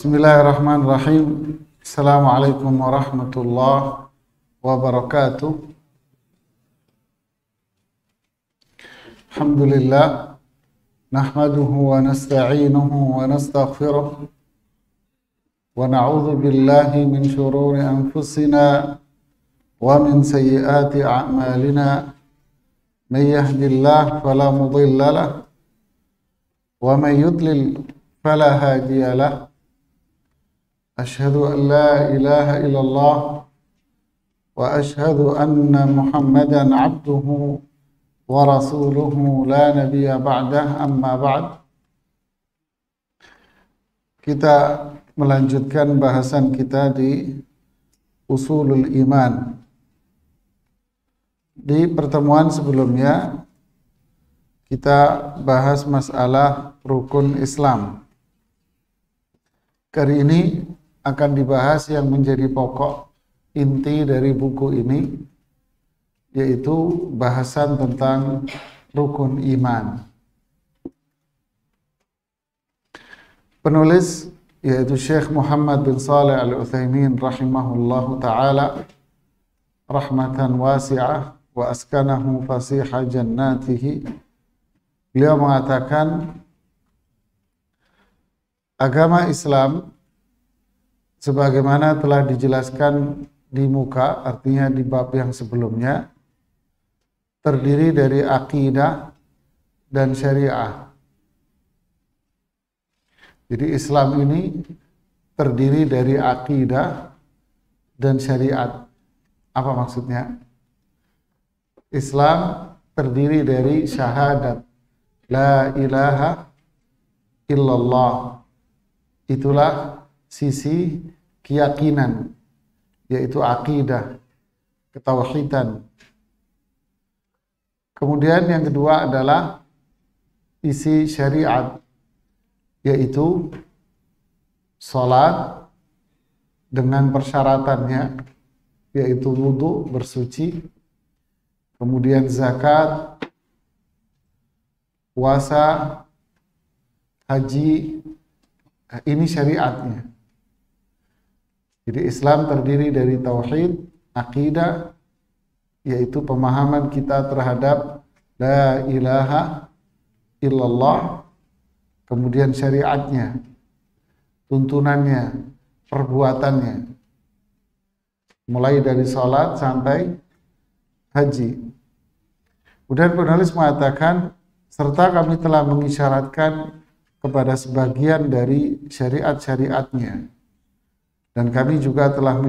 Bismillahirrahmanirrahim. Assalamualaikum warahmatullahi wabarakatuh. Alhamdulillah, nahmaduhu wa nasta'inuhu wa nastaghfiruh wa na'udzu billahi min shururi anfusina wa min sayyiati a'malina. Man yahdihillahu fala mudilla lahu wa man yudlil fala hadiya lahu. Asyhadu an la ilaha illallah wa asyhadu anna Muhammadan abduhu wa rasuluhu la nabiyya ba'dah, amma ba'd. Kita melanjutkan bahasan kita di usulul iman. Di pertemuan sebelumnya kita bahas masalah rukun Islam. Kali ini akan dibahas yang menjadi pokok inti dari buku ini, yaitu bahasan tentang rukun iman. Penulis yaitu Syekh Muhammad bin Shalih Al-Utsaimin rahimahullahu ta'ala rahmatan wasi'ah wa askanahu fasiha jannatihi. Beliau mengatakan agama Islam sebagaimana telah dijelaskan di muka, artinya di bab yang sebelumnya, terdiri dari akidah dan syariah. Jadi Islam ini terdiri dari akidah dan syariat. Apa maksudnya? Islam terdiri dari syahadat la ilaha illallah. Itulah sisi keyakinan, yaitu akidah, ketauhidan. Kemudian yang kedua adalah isi syariat, yaitu salat dengan persyaratannya, yaitu wudu, bersuci, kemudian zakat, puasa, haji. Ini syariatnya. Jadi Islam terdiri dari tauhid, akidah, yaitu pemahaman kita terhadap la ilaha illallah, kemudian syariatnya, tuntunannya, perbuatannya, mulai dari salat sampai haji. Kemudian penulis mengatakan, serta kami telah mengisyaratkan kepada sebagian dari syariat-syariatnya, dan kami juga telah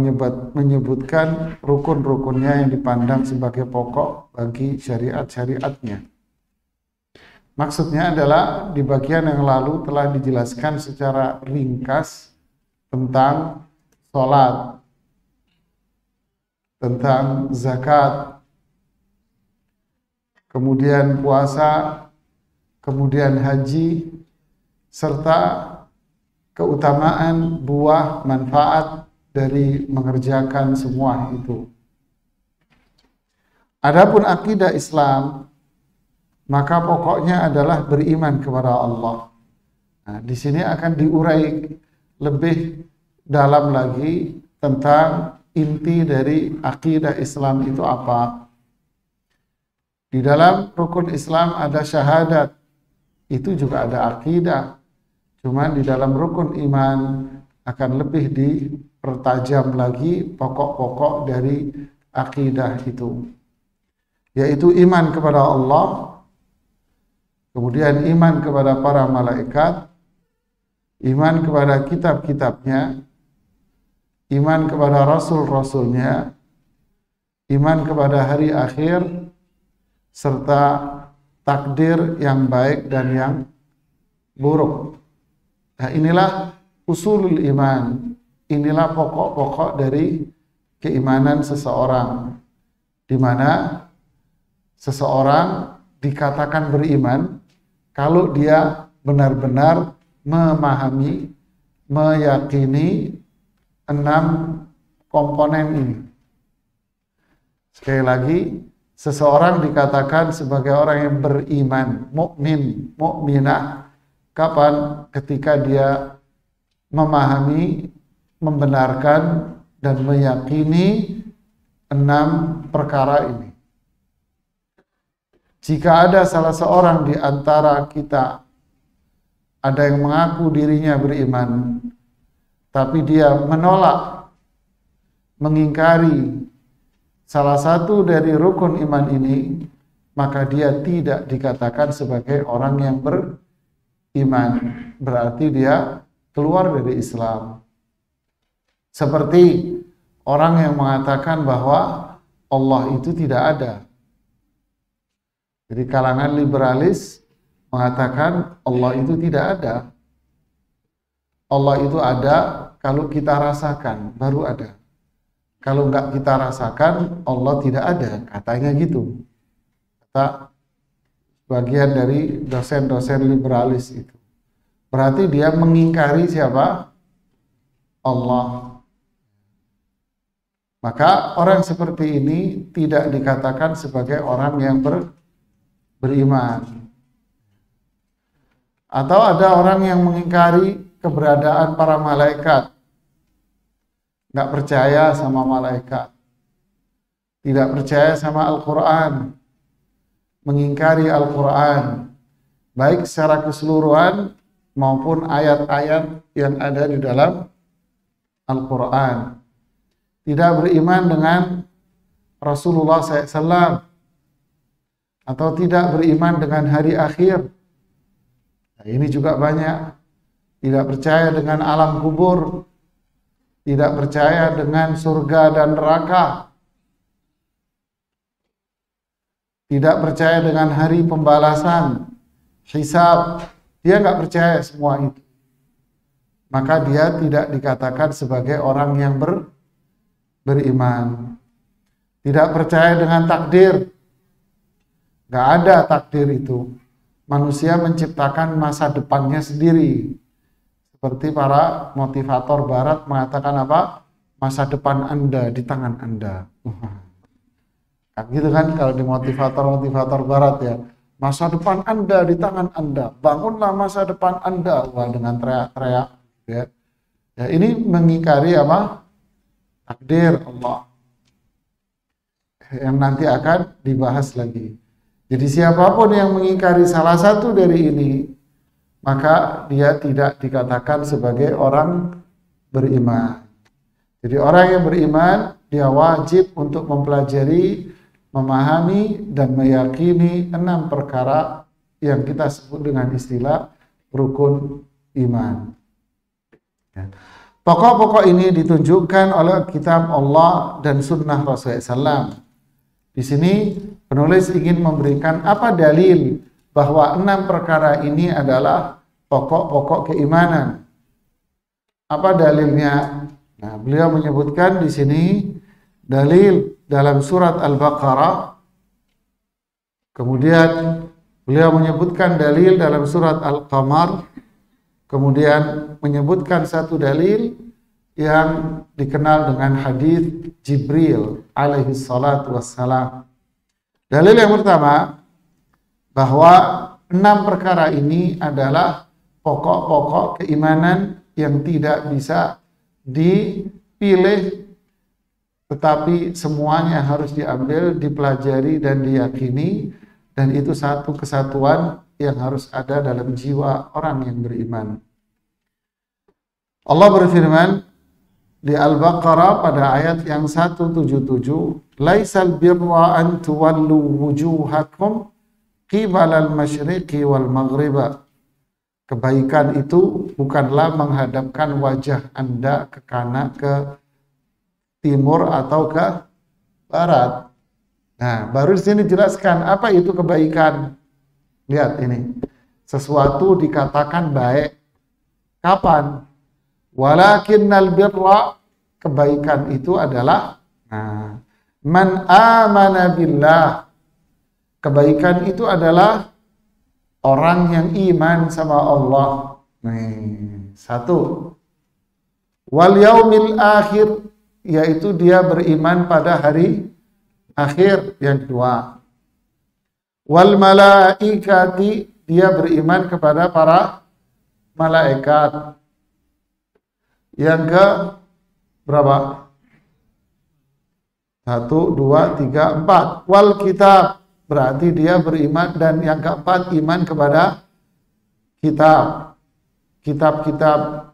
menyebutkan rukun-rukunnya yang dipandang sebagai pokok bagi syariat-syariatnya. Maksudnya adalah di bagian yang lalu telah dijelaskan secara ringkas tentang sholat, tentang zakat, kemudian puasa, kemudian haji, serta keutamaan, buah, manfaat dari mengerjakan semua itu. Adapun akidah Islam, maka pokoknya adalah beriman kepada Allah. Nah, di sini akan diurai lebih dalam lagi tentang inti dari akidah Islam itu apa. Di dalam rukun Islam ada syahadat, itu juga ada akidah. Cuman di dalam rukun iman akan lebih dipertajam lagi pokok-pokok dari akidah itu, yaitu iman kepada Allah, kemudian iman kepada para malaikat, iman kepada kitab-kitabnya, iman kepada rasul-rasulnya, iman kepada hari akhir, serta takdir yang baik dan yang buruk. Nah, inilah usulul iman, inilah pokok-pokok dari keimanan seseorang, di mana seseorang dikatakan beriman kalau dia benar-benar memahami, meyakini 6 komponen ini. Sekali lagi, seseorang dikatakan sebagai orang yang beriman, mukmin, mukminah, kapan? Ketika dia memahami, membenarkan, dan meyakini 6 perkara ini. Jika ada salah seorang di antara kita ada yang mengaku dirinya beriman, tapi dia menolak, mengingkari salah satu dari rukun iman ini, maka dia tidak dikatakan sebagai orang yang beriman. Berarti dia keluar dari Islam. Seperti orang yang mengatakan bahwa Allah itu tidak ada. Jadi kalangan liberalis mengatakan Allah itu tidak ada. Allah itu ada kalau kita rasakan, baru ada. Kalau enggak kita rasakan, Allah tidak ada, katanya gitu. Kata bagian dari dosen-dosen liberalis itu. Berarti dia mengingkari siapa? Allah. Maka orang seperti ini tidak dikatakan sebagai orang yang beriman. Atau ada orang yang mengingkari keberadaan para malaikat, nggak percaya sama malaikat, tidak percaya sama Al-Quran, mengingkari Al-Quran, baik secara keseluruhan maupun ayat-ayat yang ada di dalam Al-Quran. Tidak beriman dengan Rasulullah SAW, atau tidak beriman dengan hari akhir. Nah, ini juga banyak. Tidak percaya dengan alam kubur, tidak percaya dengan surga dan neraka, tidak percaya dengan hari pembalasan, hisab. Dia nggak percaya semua itu. Maka dia tidak dikatakan sebagai orang yang beriman. Tidak percaya dengan takdir. Nggak ada takdir itu. Manusia menciptakan masa depannya sendiri. Seperti para motivator barat mengatakan apa? Masa depan Anda di tangan Anda. Kan gitu kan kalau di motivator barat ya. Masa depan Anda di tangan Anda. Bangunlah masa depan Anda. Wah, dengan teriak-teriak. Ya. Ya, ini mengingkari apa? Takdir Allah. Yang nanti akan dibahas lagi. Jadi siapapun yang mengingkari salah satu dari ini, maka dia tidak dikatakan sebagai orang beriman. Jadi orang yang beriman, dia wajib untuk mempelajari, memahami, dan meyakini 6 perkara yang kita sebut dengan istilah rukun iman. Pokok-pokok ini ditunjukkan oleh kitab Allah dan sunnah Rasulullah SAW. Di sini penulis ingin memberikan apa dalil bahwa 6 perkara ini adalah pokok-pokok keimanan. Apa dalilnya? Nah, beliau menyebutkan di sini dalil dalam surat Al-Baqarah. Kemudian beliau menyebutkan dalil dalam surat Al-Qamar. Kemudian menyebutkan satu dalil yang dikenal dengan hadis Jibril alaihi salatu wassalam. Dalil yang pertama, bahwa 6 perkara ini adalah pokok-pokok keimanan yang tidak bisa dipilih, tetapi semuanya harus diambil, dipelajari, dan diyakini, dan itu satu kesatuan yang harus ada dalam jiwa orang yang beriman. Allah berfirman di Al-Baqarah pada ayat yang 177, "Laisal birra an tuwallu wujuhakum qibalal masyriqi wal maghriba." Kebaikan itu bukanlah menghadapkan wajah Anda ke kanan, ke timur atau ke barat. Nah, baru di sini dijelaskan apa itu kebaikan. Lihat ini. Sesuatu dikatakan baik. Kapan? Walakinnal birra, kebaikan itu adalah man amana billah. Kebaikan itu adalah orang yang iman sama Allah. Nih, satu. Wal yaumil akhir, yaitu dia beriman pada hari akhir. Yang kedua. Wal malaikati, dia beriman kepada para malaikat. Yang ke berapa? 1, 2, 3, 4. Wal kitab, berarti dia beriman. Dan yang keempat, iman kepada kitab. Kitab-kitab,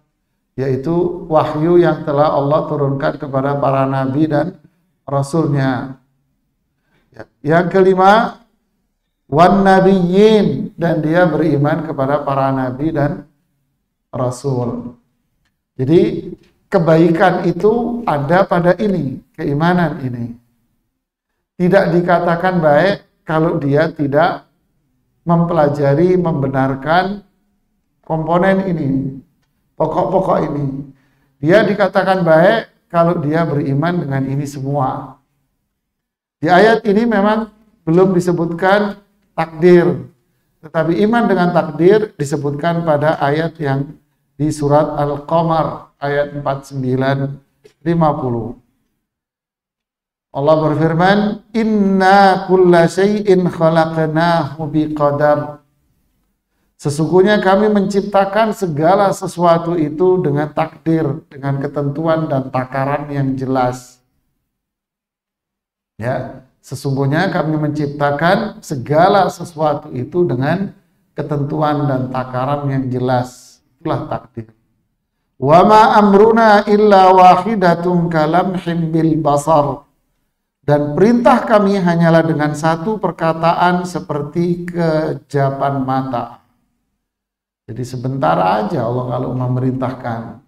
yaitu wahyu yang telah Allah turunkan kepada para nabi dan rasulnya. Yang kelima, wan nabiyyin, dan dia beriman kepada para nabi dan rasul. Jadi kebaikan itu ada pada ini, keimanan ini. Tidak dikatakan baik kalau dia tidak mempelajari, membenarkan komponen ini, pokok-pokok ini. Dia dikatakan baik kalau dia beriman dengan ini semua. Di ayat ini memang belum disebutkan takdir, tetapi iman dengan takdir disebutkan pada ayat yang di surat Al-Qamar ayat 49-50. Allah berfirman, inna kulla syai'in khalaqnahu biqadar. Sesungguhnya kami menciptakan segala sesuatu itu dengan takdir, dengan ketentuan dan takaran yang jelas. Ya, sesungguhnya kami menciptakan segala sesuatu itu dengan ketentuan dan takaran yang jelas. Itulah takdir. Wa ma amruna illa wahidatun kalamhim bil basar. Dan perintah kami hanyalah dengan satu perkataan seperti kejapan mata. Jadi sebentar aja Allah kalau memerintahkan.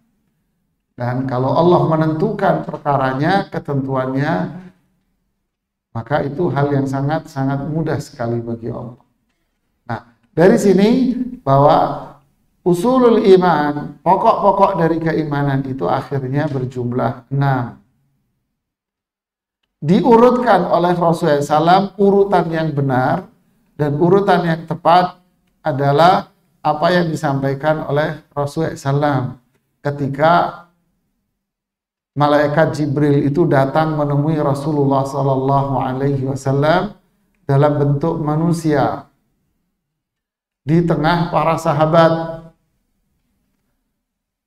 Dan kalau Allah menentukan perkaranya, ketentuannya, maka itu hal yang sangat-sangat mudah sekali bagi Allah. Nah, dari sini bahwa usulul iman, pokok-pokok dari keimanan itu akhirnya berjumlah 6. Diurutkan oleh Rasulullah SAW, urutan yang benar dan urutan yang tepat adalah apa yang disampaikan oleh Rasulullah SAW ketika malaikat Jibril itu datang menemui Rasulullah SAW dalam bentuk manusia di tengah para sahabat.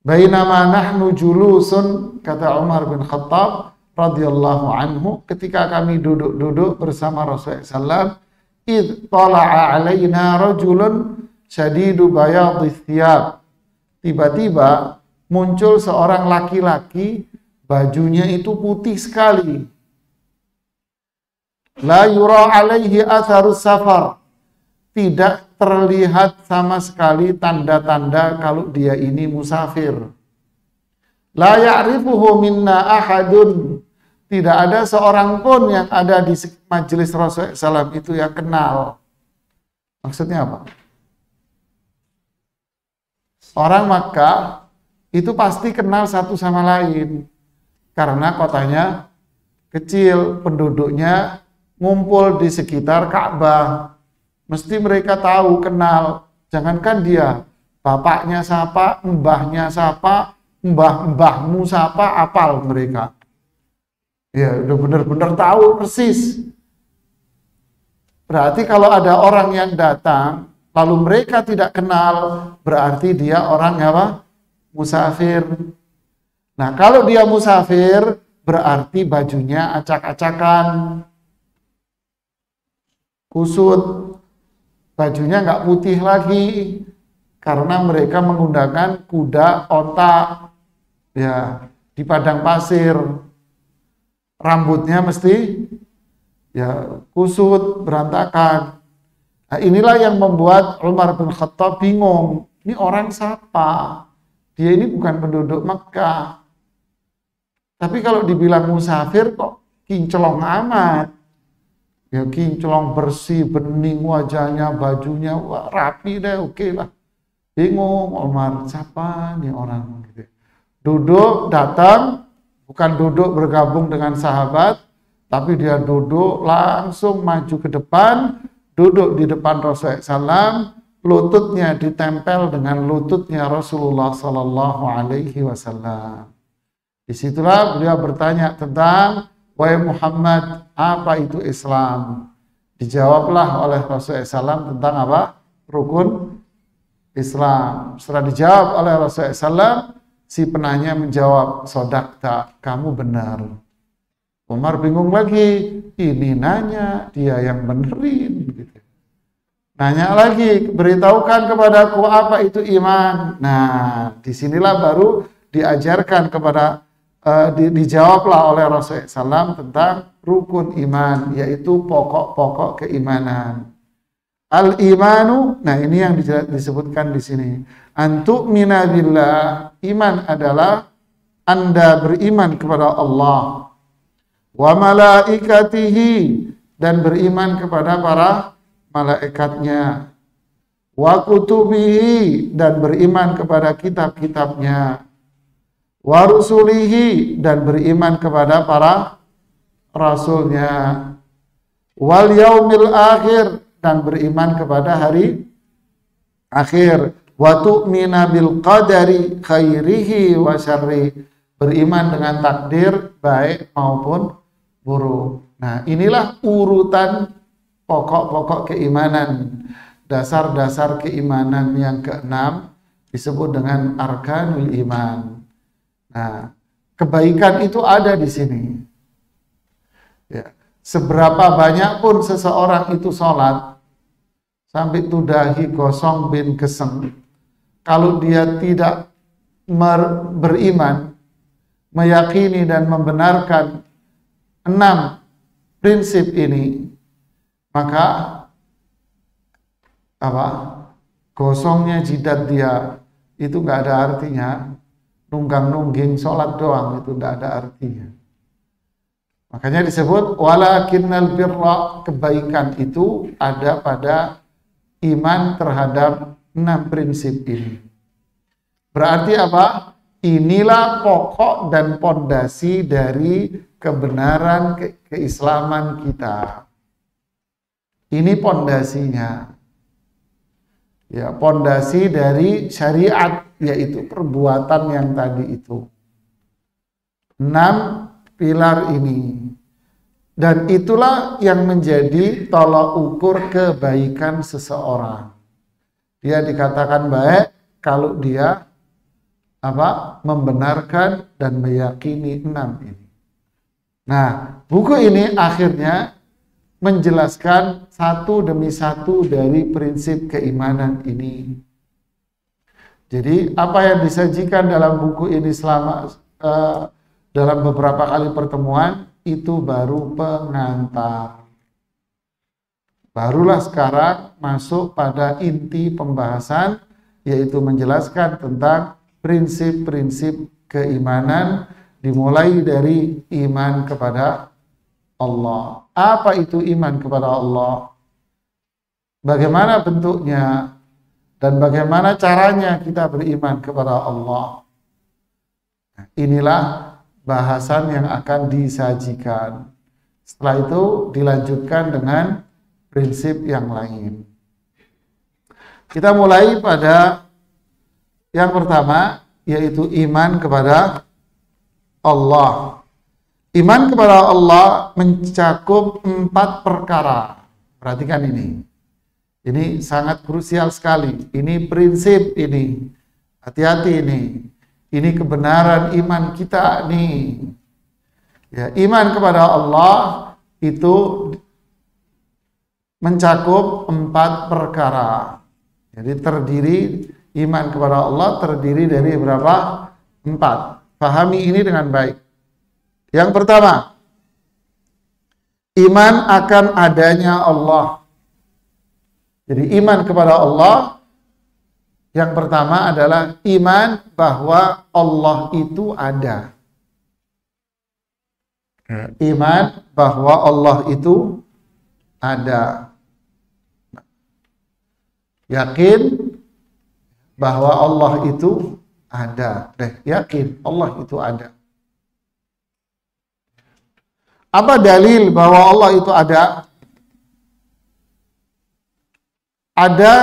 Bainama nahnu julusun, kata Umar bin Khattab radhiyallahu anhu, ketika kami duduk-duduk bersama Rasulullah SAW, id tala'a alaina rajulun syadidu bayadhis thiyab. Tiba-tiba muncul seorang laki-laki, bajunya itu putih sekali. La yura alaihi atharus safar. Tidak terlihat sama sekali tanda-tanda kalau dia ini musafir. La ya'rifuhu minna ahadun. Tidak ada seorang pun yang ada di majelis Rasulullah SAW itu yang kenal. Maksudnya apa? Orang Makkah itu pasti kenal satu sama lain. Karena kotanya kecil, penduduknya ngumpul di sekitar Ka'bah. Mesti mereka tahu, kenal. Jangankan dia, bapaknya siapa, mbahnya siapa, mbah-mbahmu siapa, apal mereka. Ya, udah benar-benar tahu persis. Berarti kalau ada orang yang datang, lalu mereka tidak kenal, berarti dia orang apa? Musafir. Nah, kalau dia musafir, berarti bajunya acak-acakan, kusut, bajunya nggak putih lagi, karena mereka menggunakan kuda onta, ya, di padang pasir. Rambutnya mesti ya kusut, berantakan. Nah, inilah yang membuat Umar bin Khattab bingung. Ini orang siapa? Dia ini bukan penduduk Mekah. Tapi kalau dibilang musafir kok kinclong amat. Ya kinclong, bersih, bening wajahnya, bajunya, wah, rapi deh, oke lah. Bingung Umar, siapa nih orang? Gitu. Duduk, datang, bukan duduk bergabung dengan sahabat, tapi dia duduk langsung maju ke depan, duduk di depan Rasulullah SAW, lututnya ditempel dengan lututnya Rasulullah SAW. Disitulah beliau bertanya tentang, wahai Muhammad, apa itu Islam? Dijawablah oleh Rasulullah SAW tentang apa? Rukun Islam. Setelah dijawab oleh Rasulullah SAW, Si penanya menjawab, sodakta, kamu benar. Umar bingung lagi, ini nanya, dia yang benerin. Gitu. Nanya lagi, beritahukan kepadaku apa itu iman. Nah, disinilah baru diajarkan kepada, dijawablah oleh Rasulullah SAW tentang rukun iman, yaitu pokok-pokok keimanan. Al-imanu, nah ini yang disebutkan di sini. Antu'mina billah, iman adalah Anda beriman kepada Allah, wa malaikatihi, dan beriman kepada para malaikatnya, wa kutubihi, dan beriman kepada kitab-kitabnya, wa rusulihi, dan beriman kepada para rasulnya, wal yaumil akhir, dan beriman kepada hari akhir, wa tu'mina bil qadari khairihi wa syarri, beriman dengan takdir baik maupun buruk. Nah, inilah urutan pokok-pokok keimanan, dasar-dasar keimanan yang keenam disebut dengan arkanul iman. Nah, kebaikan itu ada di sini. Ya. Seberapa banyak pun seseorang itu sholat, sampai tudahi gosong bin keseng, kalau dia tidak beriman, meyakini dan membenarkan 6 prinsip ini, maka gosongnya jidat dia itu nggak ada artinya. Nunggang-nungging sholat doang itu nggak ada artinya. Makanya disebut walakinnal birra, kebaikan itu ada pada iman terhadap 6 prinsip ini. Berarti apa? Inilah pokok dan pondasi dari kebenaran keislaman kita. Ini pondasinya. Ya, pondasi dari syariat, yaitu perbuatan yang tadi itu. 6 pilar ini. Dan itulah yang menjadi tolak ukur kebaikan seseorang. Dia dikatakan baik kalau dia membenarkan dan meyakini 6 ini. Nah, buku ini akhirnya menjelaskan satu demi satu dari prinsip keimanan ini. Jadi apa yang disajikan dalam buku ini selama dalam beberapa kali pertemuan itu baru pengantar. Barulah sekarang masuk pada inti pembahasan, yaitu menjelaskan tentang prinsip-prinsip keimanan, dimulai dari iman kepada Allah. Apa itu iman kepada Allah? Bagaimana bentuknya? Dan bagaimana caranya kita beriman kepada Allah? Inilah bahasan yang akan disajikan. Setelah itu dilanjutkan dengan prinsip yang lain. Kita mulai pada yang pertama, yaitu iman kepada Allah. Iman kepada Allah mencakup 4 perkara. Perhatikan ini. Ini sangat krusial sekali. Ini prinsip ini. Hati-hati ini. Ini kebenaran iman kita nih. Ya, iman kepada Allah itu mencakup 4 perkara. Jadi iman kepada Allah terdiri dari berapa? 4. Pahami ini dengan baik. Yang pertama, iman akan adanya Allah. Jadi iman kepada Allah, yang pertama adalah iman bahwa Allah itu ada. Iman bahwa Allah itu ada. Yakin bahwa Allah itu ada. Yakin Allah itu ada. Apa dalil bahwa Allah itu ada? Ada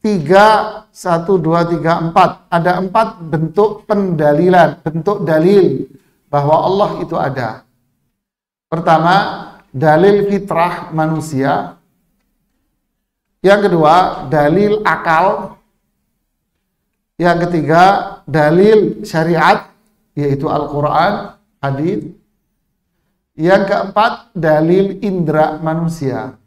3, 1, 2, 3, 4. Ada 4 bentuk pendalilan, bentuk dalil bahwa Allah itu ada. Pertama, dalil fitrah manusia. Yang kedua, dalil akal. Yang ketiga, dalil syariat, yaitu Al-Quran, hadits. Yang keempat, dalil indera manusia.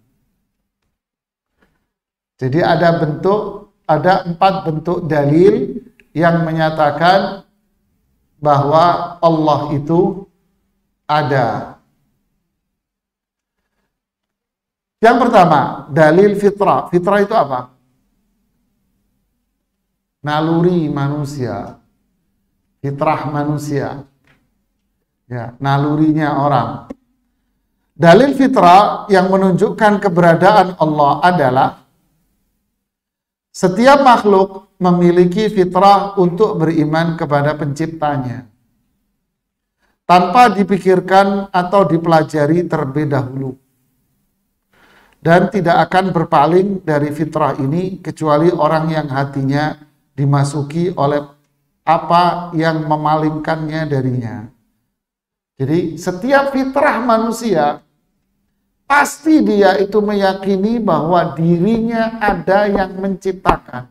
Jadi ada 4 bentuk dalil yang menyatakan bahwa Allah itu ada. Yang pertama, dalil fitrah. Fitrah itu apa? Naluri manusia. Fitrah manusia. Ya, nalurinya orang. Dalil fitrah yang menunjukkan keberadaan Allah adalah setiap makhluk memiliki fitrah untuk beriman kepada penciptanya, tanpa dipikirkan atau dipelajari terlebih dahulu. Dan tidak akan berpaling dari fitrah ini kecuali orang yang hatinya dimasuki oleh apa yang memalingkannya darinya. Jadi setiap fitrah manusia pasti dia itu meyakini bahwa dirinya ada yang menciptakan.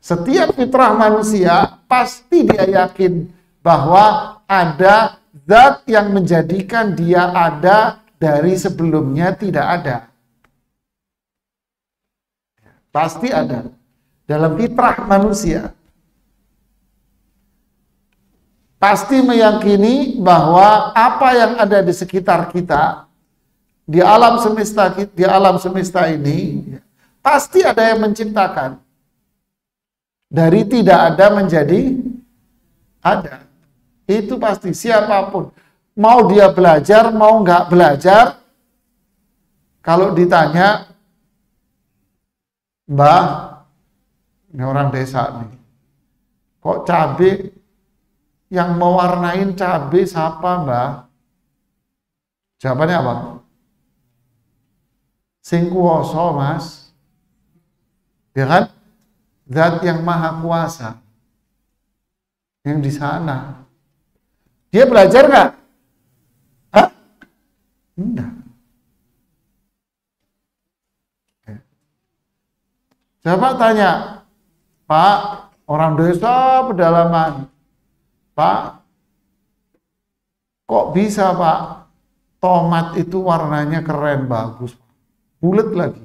Setiap fitrah manusia pasti dia yakin bahwa ada zat yang menjadikan dia ada dari sebelumnya tidak ada. Pasti ada dalam fitrah manusia. Pasti meyakini bahwa apa yang ada di sekitar kita, di alam semesta ini, pasti ada yang menciptakan. Dari tidak ada menjadi ada. Itu pasti, siapapun. Mau dia belajar, mau nggak belajar, kalau ditanya, Mbah, ini orang desa nih, kok cabai yang mewarnain cabai siapa, Mbah? Jawabannya apa? Sing kuwasa, Mas. Ya kan? Zat yang maha kuasa. Yang di sana. Dia belajar nggak? Hah? Enggak. Coba tanya, Pak, orang desa pedalaman, Pak, kok bisa Pak, tomat itu warnanya keren, bagus, bulat lagi.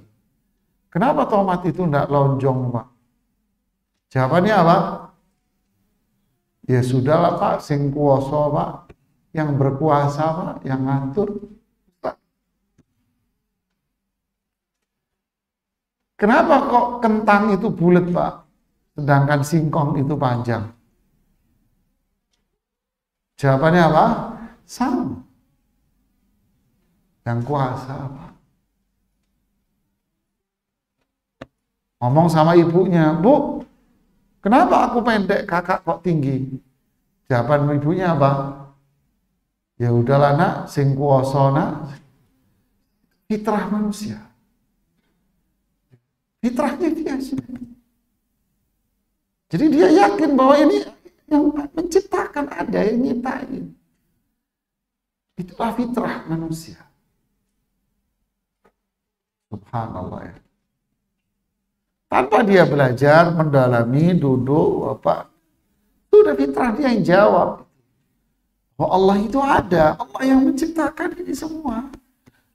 Kenapa tomat itu enggak lonjong, Pak? Jawabannya apa? Ya sudahlah Pak, sing kuwasa Pak, yang berkuasa Pak, yang ngatur. Pak. Kenapa kok kentang itu bulat Pak, sedangkan singkong itu panjang? Jawabannya apa? Sama. Yang kuasa apa? Ngomong sama ibunya, Bu, kenapa aku pendek, kakak kok tinggi? Jawaban ibunya apa? Ya udahlah nak, sing kuwasa nak. Fitrah manusia. Fitrahnya dia. Jadi dia yakin bahwa ini yang menciptakan ada, yang nyiptain. Itulah fitrah manusia. Subhanallah ya. Tanpa dia belajar, mendalami, duduk, apa, itu udah fitrah dia yang jawab. Oh Allah itu ada, Allah yang menciptakan ini semua.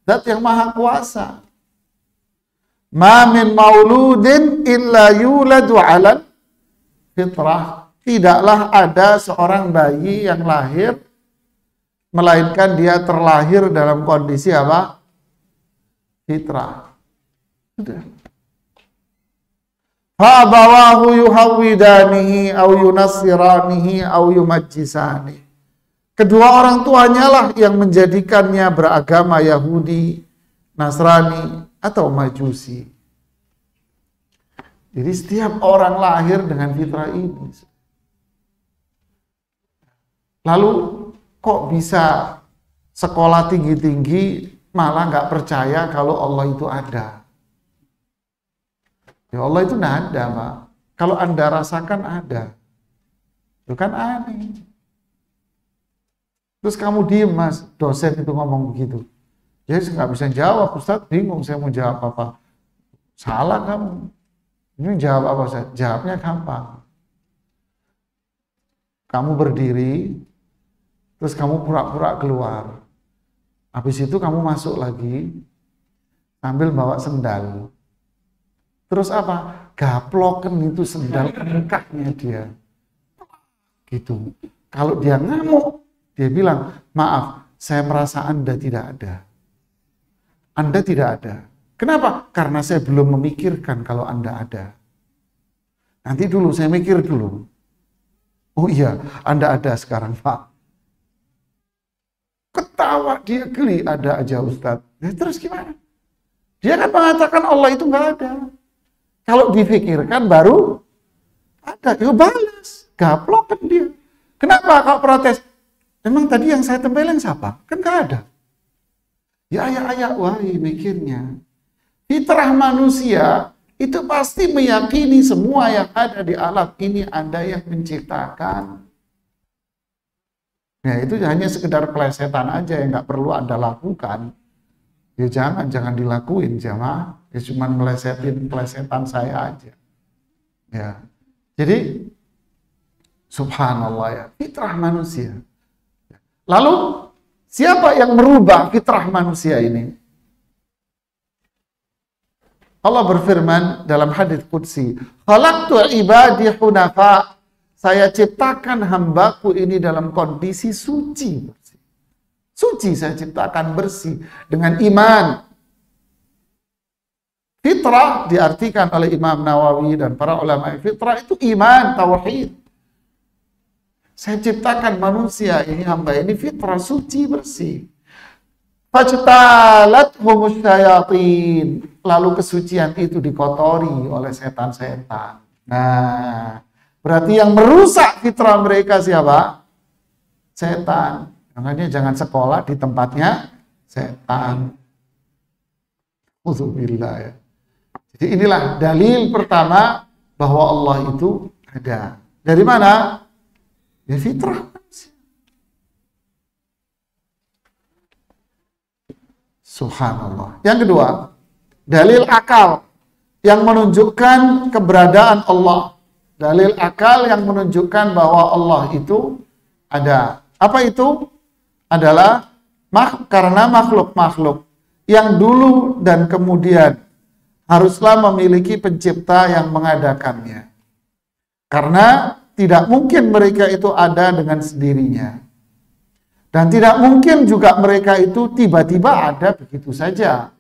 Zat yang maha kuasa. Ma min mauludin illa yuladu ala fitrah. Tidaklah ada seorang bayi yang lahir, melainkan dia terlahir dalam kondisi apa? Fitrah. Sudah. Fa'abawahu yuhawwidanihi au yunassiranihi au yumajjisani. Kedua orang tuanya lah yang menjadikannya beragama Yahudi, Nasrani, atau Majusi. Jadi setiap orang lahir dengan fitrah ini. Lalu kok bisa sekolah tinggi-tinggi malah nggak percaya kalau Allah itu ada? Ya Allah itu nggak ada, Pak. Kalau Anda rasakan ada. Itu kan aneh. Terus kamu diem, Mas, dosen itu ngomong begitu. Ya saya nggak bisa jawab, Ustadz bingung saya mau jawab apa. Salah kamu. Ini jawab apa Ustaz? Jawabnya gampang. Kamu berdiri, terus kamu pura-pura keluar. Habis itu kamu masuk lagi, sambil bawa sendal. Terus apa? Gaploken itu sendal ke mukanya dia. Gitu. Kalau dia ngamuk, dia bilang, maaf, saya merasa Anda tidak ada. Anda tidak ada. Kenapa? Karena saya belum memikirkan kalau Anda ada. Nanti dulu, saya mikir dulu. Oh iya, Anda ada sekarang, Pak. Ketawa dia geli, ada aja Ustadz. Ya, terus gimana? Dia kan mengatakan Allah itu nggak ada. Kalau dipikirkan baru ada. Ya balas, gaplok kan dia. Kenapa kalau protes? Emang tadi yang saya tempelin siapa? Kan nggak ada. Ya ayah-ayah, wah mikirnya. Fitrah manusia itu pasti meyakini semua yang ada di alam ini Anda yang menciptakan. Ya itu hanya sekedar pelesetan aja yang nggak perlu Anda lakukan. Ya jangan dilakuin jamaah. Ya cuma pelesetan saya aja. Ya. Jadi subhanallah ya, fitrah manusia. Lalu siapa yang merubah fitrah manusia ini? Allah berfirman dalam hadits qudsi, "Khalaqtu ibadi hunafa." Saya ciptakan hambaku ini dalam kondisi suci. Suci saya ciptakan bersih dengan iman. Fitrah diartikan oleh Imam Nawawi dan para ulama fitrah itu iman, tauhid. Saya ciptakan manusia ini, hamba ini fitrah suci bersih. Fajtalathum syayatin. Lalu kesucian itu dikotori oleh setan-setan. Nah, berarti yang merusak fitrah mereka siapa? Setan. Makanya jangan sekolah di tempatnya setan. Uzubillah ya. Jadi inilah dalil pertama bahwa Allah itu ada. Dari mana? Ya fitrah. Subhanallah. Yang kedua, dalil akal yang menunjukkan keberadaan Allah. Dalil akal yang menunjukkan bahwa Allah itu ada. Apa itu? Adalah karena makhluk-makhluk yang dulu dan kemudian haruslah memiliki pencipta yang mengadakannya. Karena tidak mungkin mereka itu ada dengan sendirinya. Dan tidak mungkin juga mereka itu tiba-tiba ada begitu saja.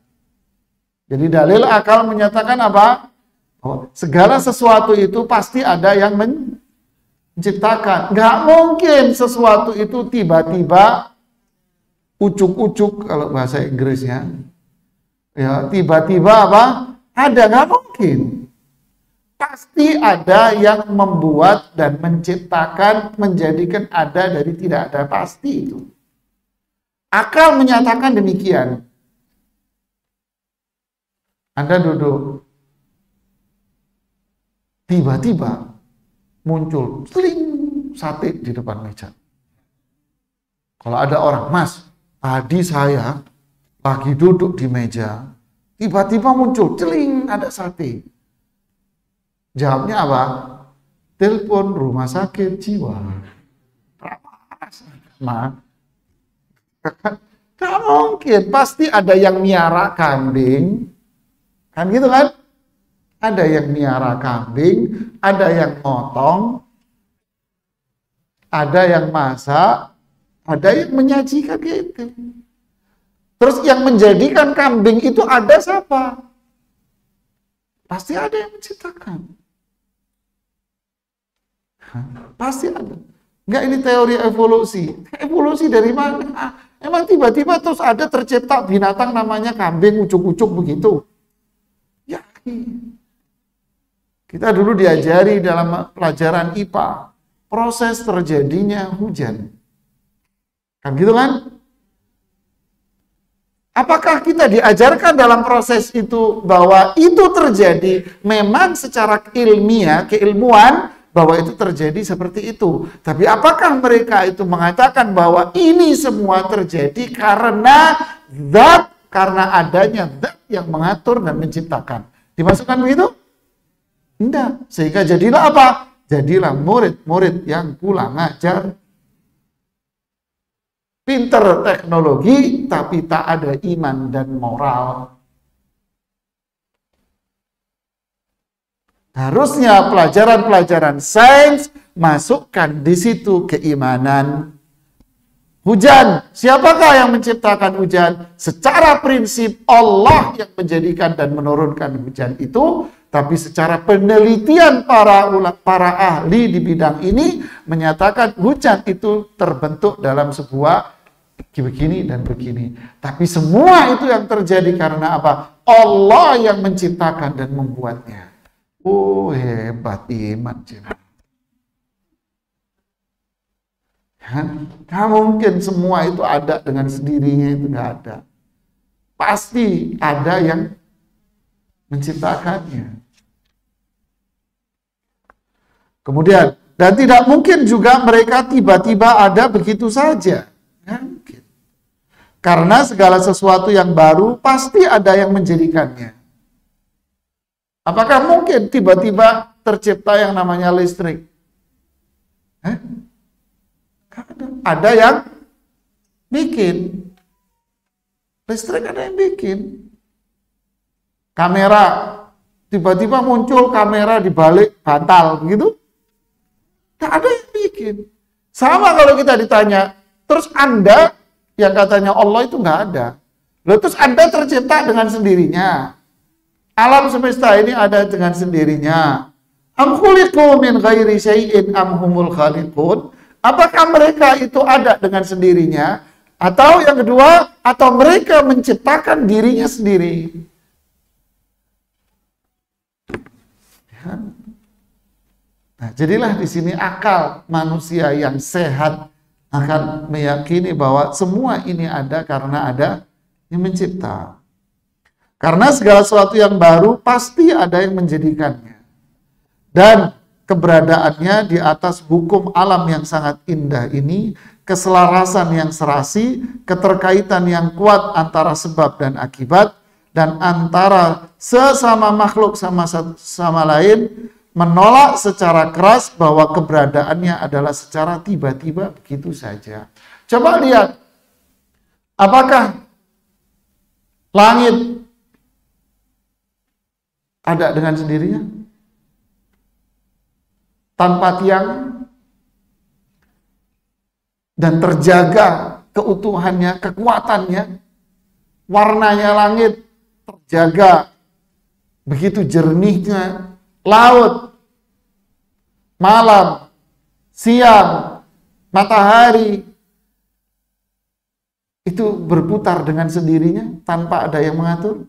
Jadi dalil akal menyatakan apa? Oh, segala sesuatu itu pasti ada yang menciptakan. Nggak mungkin sesuatu itu tiba-tiba ucuk-ucuk kalau bahasa Inggrisnya. Ya, tiba-tiba apa? Ada, nggak mungkin. Pasti ada yang membuat dan menciptakan, menjadikan ada dari tidak ada. Pasti itu. Akal menyatakan demikian. Anda duduk. Tiba-tiba muncul sling sate di depan meja. Kalau ada orang, Mas, tadi saya lagi duduk di meja, tiba-tiba muncul celing ada sate. Jawabnya apa? Telepon rumah sakit jiwa. Nah, gak mungkin. Pasti ada yang miara kambing. Kan gitu kan? Ada yang miara kambing, ada yang motong, ada yang masak, ada yang menyajikan gitu. Terus yang menjadikan kambing itu ada siapa? Pasti ada yang menciptakan. Pasti ada. Enggak, ini teori evolusi. Evolusi dari mana? Emang tiba-tiba terus ada tercipta binatang namanya kambing ucuk-ucuk begitu? Ya. Kita dulu diajari dalam pelajaran IPA proses terjadinya hujan. Kan gitu kan? Apakah kita diajarkan dalam proses itu bahwa itu terjadi memang secara ilmiah, keilmuan, bahwa itu terjadi seperti itu. Tapi apakah mereka itu mengatakan bahwa ini semua terjadi karena adanya zat yang mengatur dan menciptakan? Dimasukkan begitu? Enggak. Sehingga jadilah apa? Jadilah murid-murid yang pulang ngajar. Pinter teknologi, tapi tak ada iman dan moral. Harusnya pelajaran-pelajaran sains masukkan di situ keimanan. Hujan, siapakah yang menciptakan hujan? Secara prinsip Allah yang menjadikan dan menurunkan hujan itu, tapi secara penelitian para ahli di bidang ini menyatakan hujan itu terbentuk dalam sebuah begini dan begini. Tapi semua itu yang terjadi karena apa? Allah yang menciptakan dan membuatnya. Oh, hebat iman, cina. Nggak mungkin semua itu ada dengan sendirinya, itu nggak ada. Pasti ada yang menciptakannya. Kemudian, dan tidak mungkin juga mereka tiba-tiba ada begitu saja. Nggak mungkin. Karena segala sesuatu yang baru pasti ada yang menjadikannya. Apakah mungkin tiba-tiba tercipta yang namanya listrik? Ada yang bikin. Listrik ada yang bikin. Kamera, tiba-tiba muncul kamera di balik bantal, begitu? Tak ada yang bikin. Sama kalau kita ditanya, terus Anda yang katanya Allah itu nggak ada. Lalu terus Anda tercipta dengan sendirinya. Alam semesta ini ada dengan sendirinya. Am khuliqu min ghairi syai'in am humul khaliqun? Apakah mereka itu ada dengan sendirinya? Atau yang kedua, atau mereka menciptakan dirinya sendiri? Nah, jadilah di sini akal manusia yang sehat akan meyakini bahwa semua ini ada karena ada yang mencipta. Karena segala sesuatu yang baru pasti ada yang menjadikannya. Dan keberadaannya di atas hukum alam yang sangat indah ini, keselarasan yang serasi, keterkaitan yang kuat antara sebab dan akibat, dan antara sesama makhluk sama lain, menolak secara keras bahwa keberadaannya adalah secara tiba-tiba begitu saja. Coba lihat, apakah langit ada dengan sendirinya? Tanpa tiang? Dan terjaga keutuhannya, kekuatannya, warnanya langit terjaga, begitu jernihnya laut, malam, siang, matahari, itu berputar dengan sendirinya tanpa ada yang mengatur?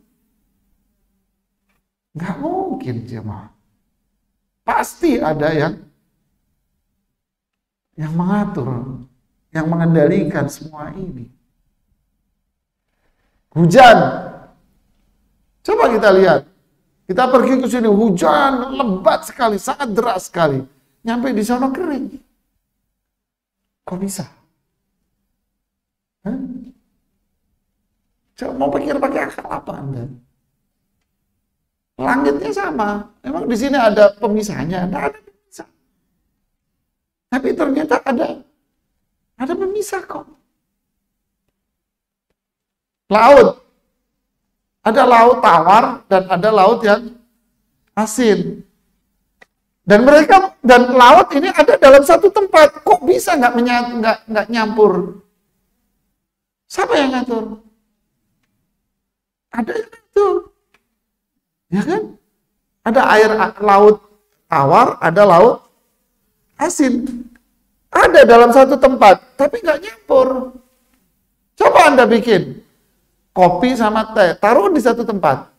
Nggak mungkin, jemaah. Pasti ada yang mengatur, yang mengendalikan semua ini. Hujan. Coba kita lihat. Kita pergi ke sini, hujan lebat sekali, sangat deras sekali. Nyampe di sana kering. Kok bisa? Coba mau pikir pakai akal apa Anda? Langitnya sama. Emang di sini ada pemisahnya? Tidak ada pemisah. Tapi ternyata ada pemisah kok. Laut. Ada laut tawar dan ada laut yang asin. Dan laut ini ada dalam satu tempat. Kok bisa nggak nyampur? Siapa yang ngatur? Ada yang ngatur. Ya kan? Ada air laut tawar, ada laut asin. Ada dalam satu tempat, tapi nggak nyampur. Coba Anda bikin kopi sama teh, taruh di satu tempat.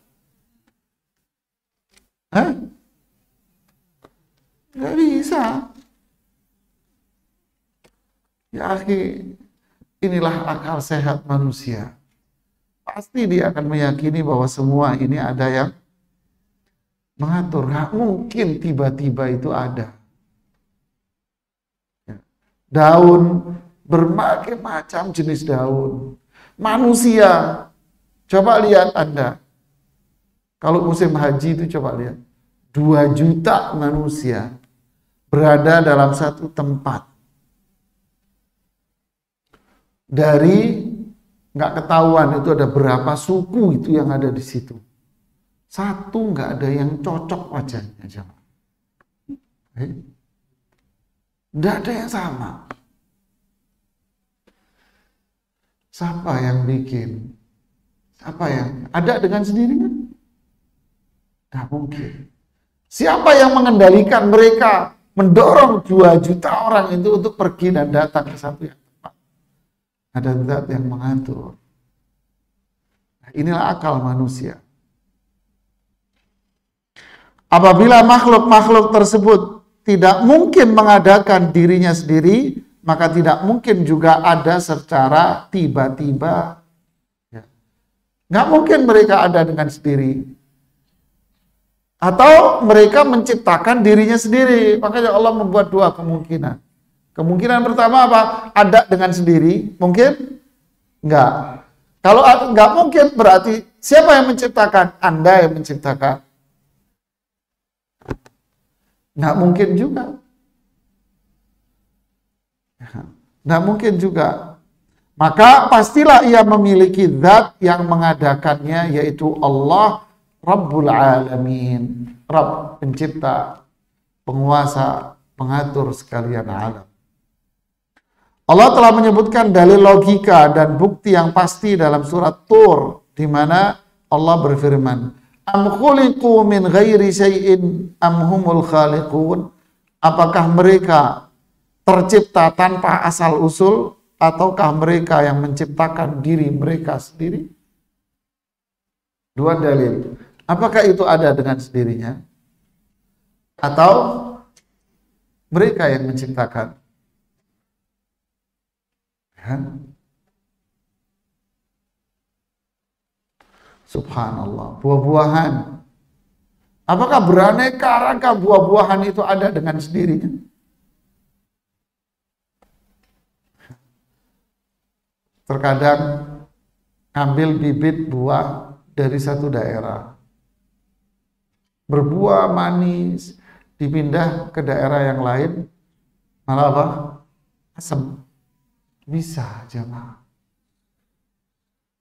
Nggak bisa. Ya akhi, inilah akal sehat manusia. Pasti dia akan meyakini bahwa semua ini ada yang mengatur. Nggak mungkin tiba-tiba itu ada. Daun, berbagai macam jenis daun. Manusia, coba lihat Anda. Kalau musim haji itu coba lihat. 2 juta manusia berada dalam satu tempat. Dari nggak ketahuan itu ada berapa suku itu yang ada di situ. Satu nggak ada yang cocok wajahnya, jemaah. Nggak ada yang sama. Siapa yang bikin? Siapa yang ada dengan sendirinya? Nggak mungkin. Siapa yang mengendalikan mereka, mendorong 2 juta orang itu untuk pergi dan datang ke satu yang tepat? Ada zat yang mengatur. Nah, inilah akal manusia. Apabila makhluk-makhluk tersebut tidak mungkin mengadakan dirinya sendiri, maka tidak mungkin juga ada secara tiba-tiba. Ya. Nggak mungkin mereka ada dengan sendiri. Atau mereka menciptakan dirinya sendiri. Makanya Allah membuat 2 kemungkinan. Kemungkinan pertama apa? Ada dengan sendiri. Mungkin? Enggak. Kalau enggak mungkin berarti siapa yang menciptakan? Anda yang menciptakan. Enggak mungkin juga. Enggak mungkin juga. Maka pastilah ia memiliki zat yang mengadakannya, yaitu Allah Rabbul Alamin. Rabb, pencipta, penguasa, pengatur sekalian alam. Allah telah menyebutkan dalil logika dan bukti yang pasti dalam surat Tur, di mana Allah berfirman, Am khuliqu min ghairi syai'in am humul khaliqun? Apakah mereka tercipta tanpa asal usul, ataukah mereka yang menciptakan diri mereka sendiri? 2 dalil. Apakah itu ada dengan sendirinya? Atau mereka yang menciptakan? Ya. Subhanallah. Buah-buahan. Apakah beraneka ragam buah-buahan itu ada dengan sendirinya? Terkadang ambil bibit buah dari satu daerah, berbuah manis, dipindah ke daerah yang lain, malah apa? Asam. Bisa, jemaah.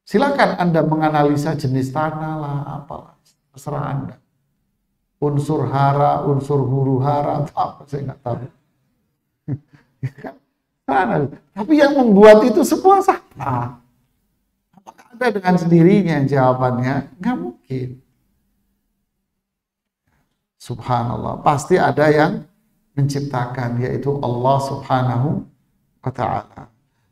Silakan Anda menganalisa jenis tanah lah, apalah, terserah Anda. Unsur hara, unsur huru hara, atau apa, saya nggak tahu. Tapi yang membuat itu semua sama. Apakah ada dengan sendirinya? Jawabannya, nggak mungkin. Subhanallah, pasti ada yang menciptakan, yaitu Allah Subhanahu wa Ta'ala.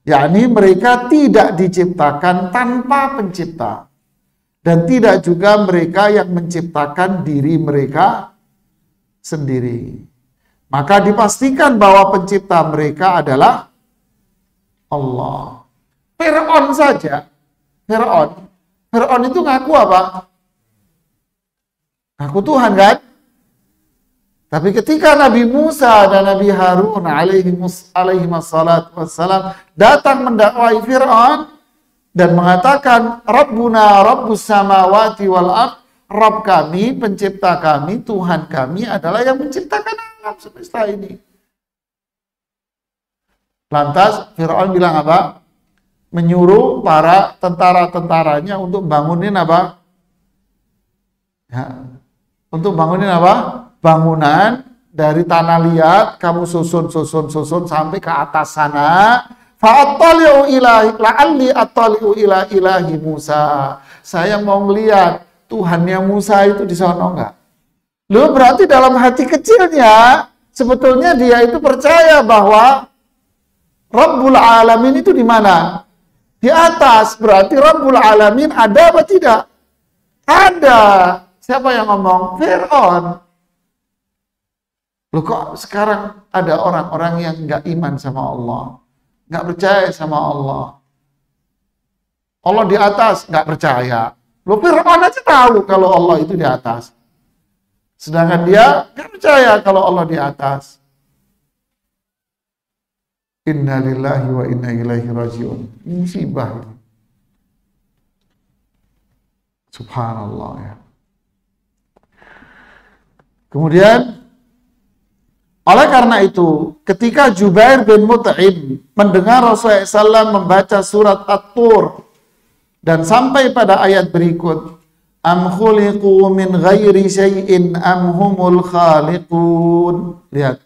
Yakni mereka tidak diciptakan tanpa pencipta, dan tidak juga mereka yang menciptakan diri mereka sendiri. Maka dipastikan bahwa pencipta mereka adalah Allah. Fir'aun saja, Fir'aun itu ngaku apa? Ngaku Tuhan, kan? Tapi ketika Nabi Musa dan Nabi Harun alaihi wassalam datang mendakwai Fir'aun dan mengatakan, Rabbuna Rabbus samawati wal ard, Rabb kami, pencipta kami, Tuhan kami adalah yang menciptakan alam semesta ini. Lantas Fir'aun bilang apa? Menyuruh para tentara-tentaranya untuk bangunin apa? Ya, untuk bangunin apa? Bangunan dari tanah liat, kamu susun sampai ke atas sana. Fa'attali'u ilahi la'alli attali'u ila ilahi Musa. Saya mau melihat Tuhannya Musa itu di sana enggak? Loh, berarti dalam hati kecilnya sebetulnya dia itu percaya bahwa Rabbul Alamin itu di mana? Di atas. Berarti Rabbul Alamin ada apa tidak? Ada. Siapa yang ngomong? Fir'aun. Loh, kok sekarang ada orang-orang yang nggak iman sama Allah, nggak percaya sama Allah. Allah di atas, nggak percaya. Loh, Fir'aun aja tahu kalau Allah itu di atas. Sedangkan dia nggak percaya kalau Allah di atas. Inna lillahi wa inna ilaihi raji'un. Ini musibah ini. Subhanallah ya. Kemudian oleh karena itu, ketika Jubair bin Mut'im mendengar Rasulullah SAW membaca surat At-Tur dan sampai pada ayat berikut, am khuliqu min ghairi syai'in am humul khaliqun. Lihat,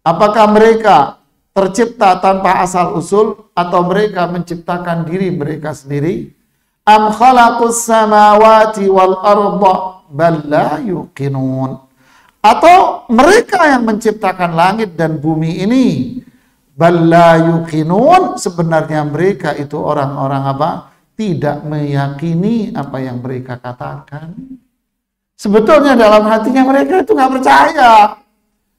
apakah mereka tercipta tanpa asal usul atau mereka menciptakan diri mereka sendiri? Am khalaqus samawati wal arda bal la yuqinun. Atau mereka yang menciptakan langit dan bumi ini, balla yuqinun, sebenarnya mereka itu orang-orang apa? Tidak meyakini apa yang mereka katakan. Sebetulnya dalam hatinya mereka itu nggak percaya.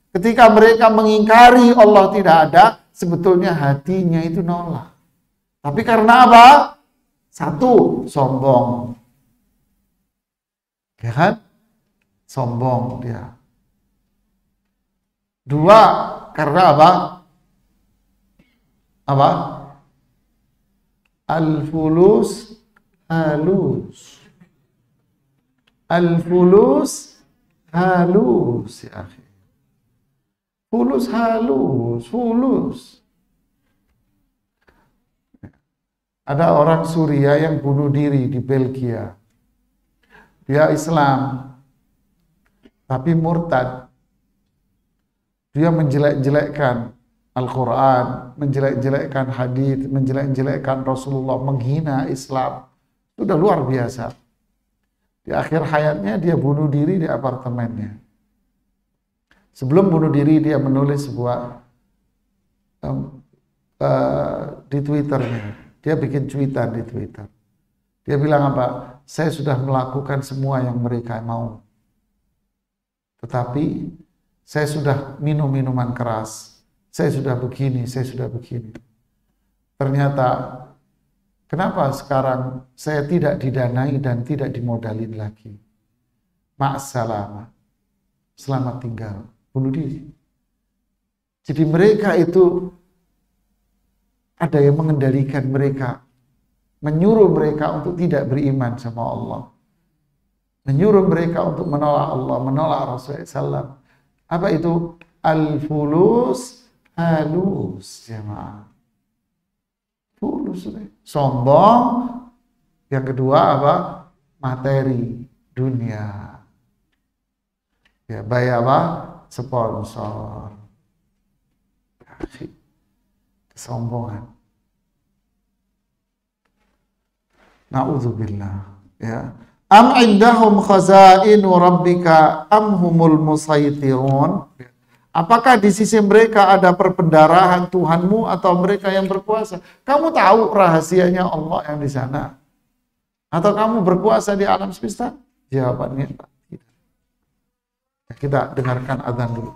Ketika mereka mengingkari Allah tidak ada, sebetulnya hatinya itu nolak. Tapi karena apa? Satu, sombong. Ya kan? Sombong dia. Dua, karena apa? Apa? Al-fulus halus. Al-fulus halus, ya akhi. Fulus halus, fulus. Ada orang Suriah yang bunuh diri di Belgia. Dia Islam, tapi murtad. Dia menjelek-jelekkan Al-Quran, menjelek-jelekkan hadis, menjelek-jelekkan Rasulullah, menghina Islam. Sudah luar biasa. Di akhir hayatnya dia bunuh diri di apartemennya. Sebelum bunuh diri dia menulis sebuah di Twitternya. Dia bikin cuitan di Twitter. Dia bilang apa? Saya sudah melakukan semua yang mereka mau. Tetapi saya sudah minum minuman keras. Saya sudah begini, saya sudah begini. Ternyata, kenapa sekarang saya tidak didanai dan tidak dimodalin lagi? Ma'assalamah. Selamat tinggal. Bunuh diri. Jadi mereka itu ada yang mengendalikan mereka. Menyuruh mereka untuk tidak beriman sama Allah. Menyuruh mereka untuk menolak Allah, menolak Rasulullah SAW. Apa itu? Al-fulus halus, jemaah. Fulus, sombong. Yang kedua apa? Materi, dunia. Ya, bayar apa? Sponsor. Kesombongan. Na'udzubillah. Ya. Am indahum khazainu rabbika am humul musaitirun. Apakah di sisi mereka ada perbendaharaan Tuhanmu atau mereka yang berkuasa? Kamu tahu rahasianya Allah yang di sana? Atau kamu berkuasa di alam semesta? Jawabannya tidak. Kita dengarkan azan dulu.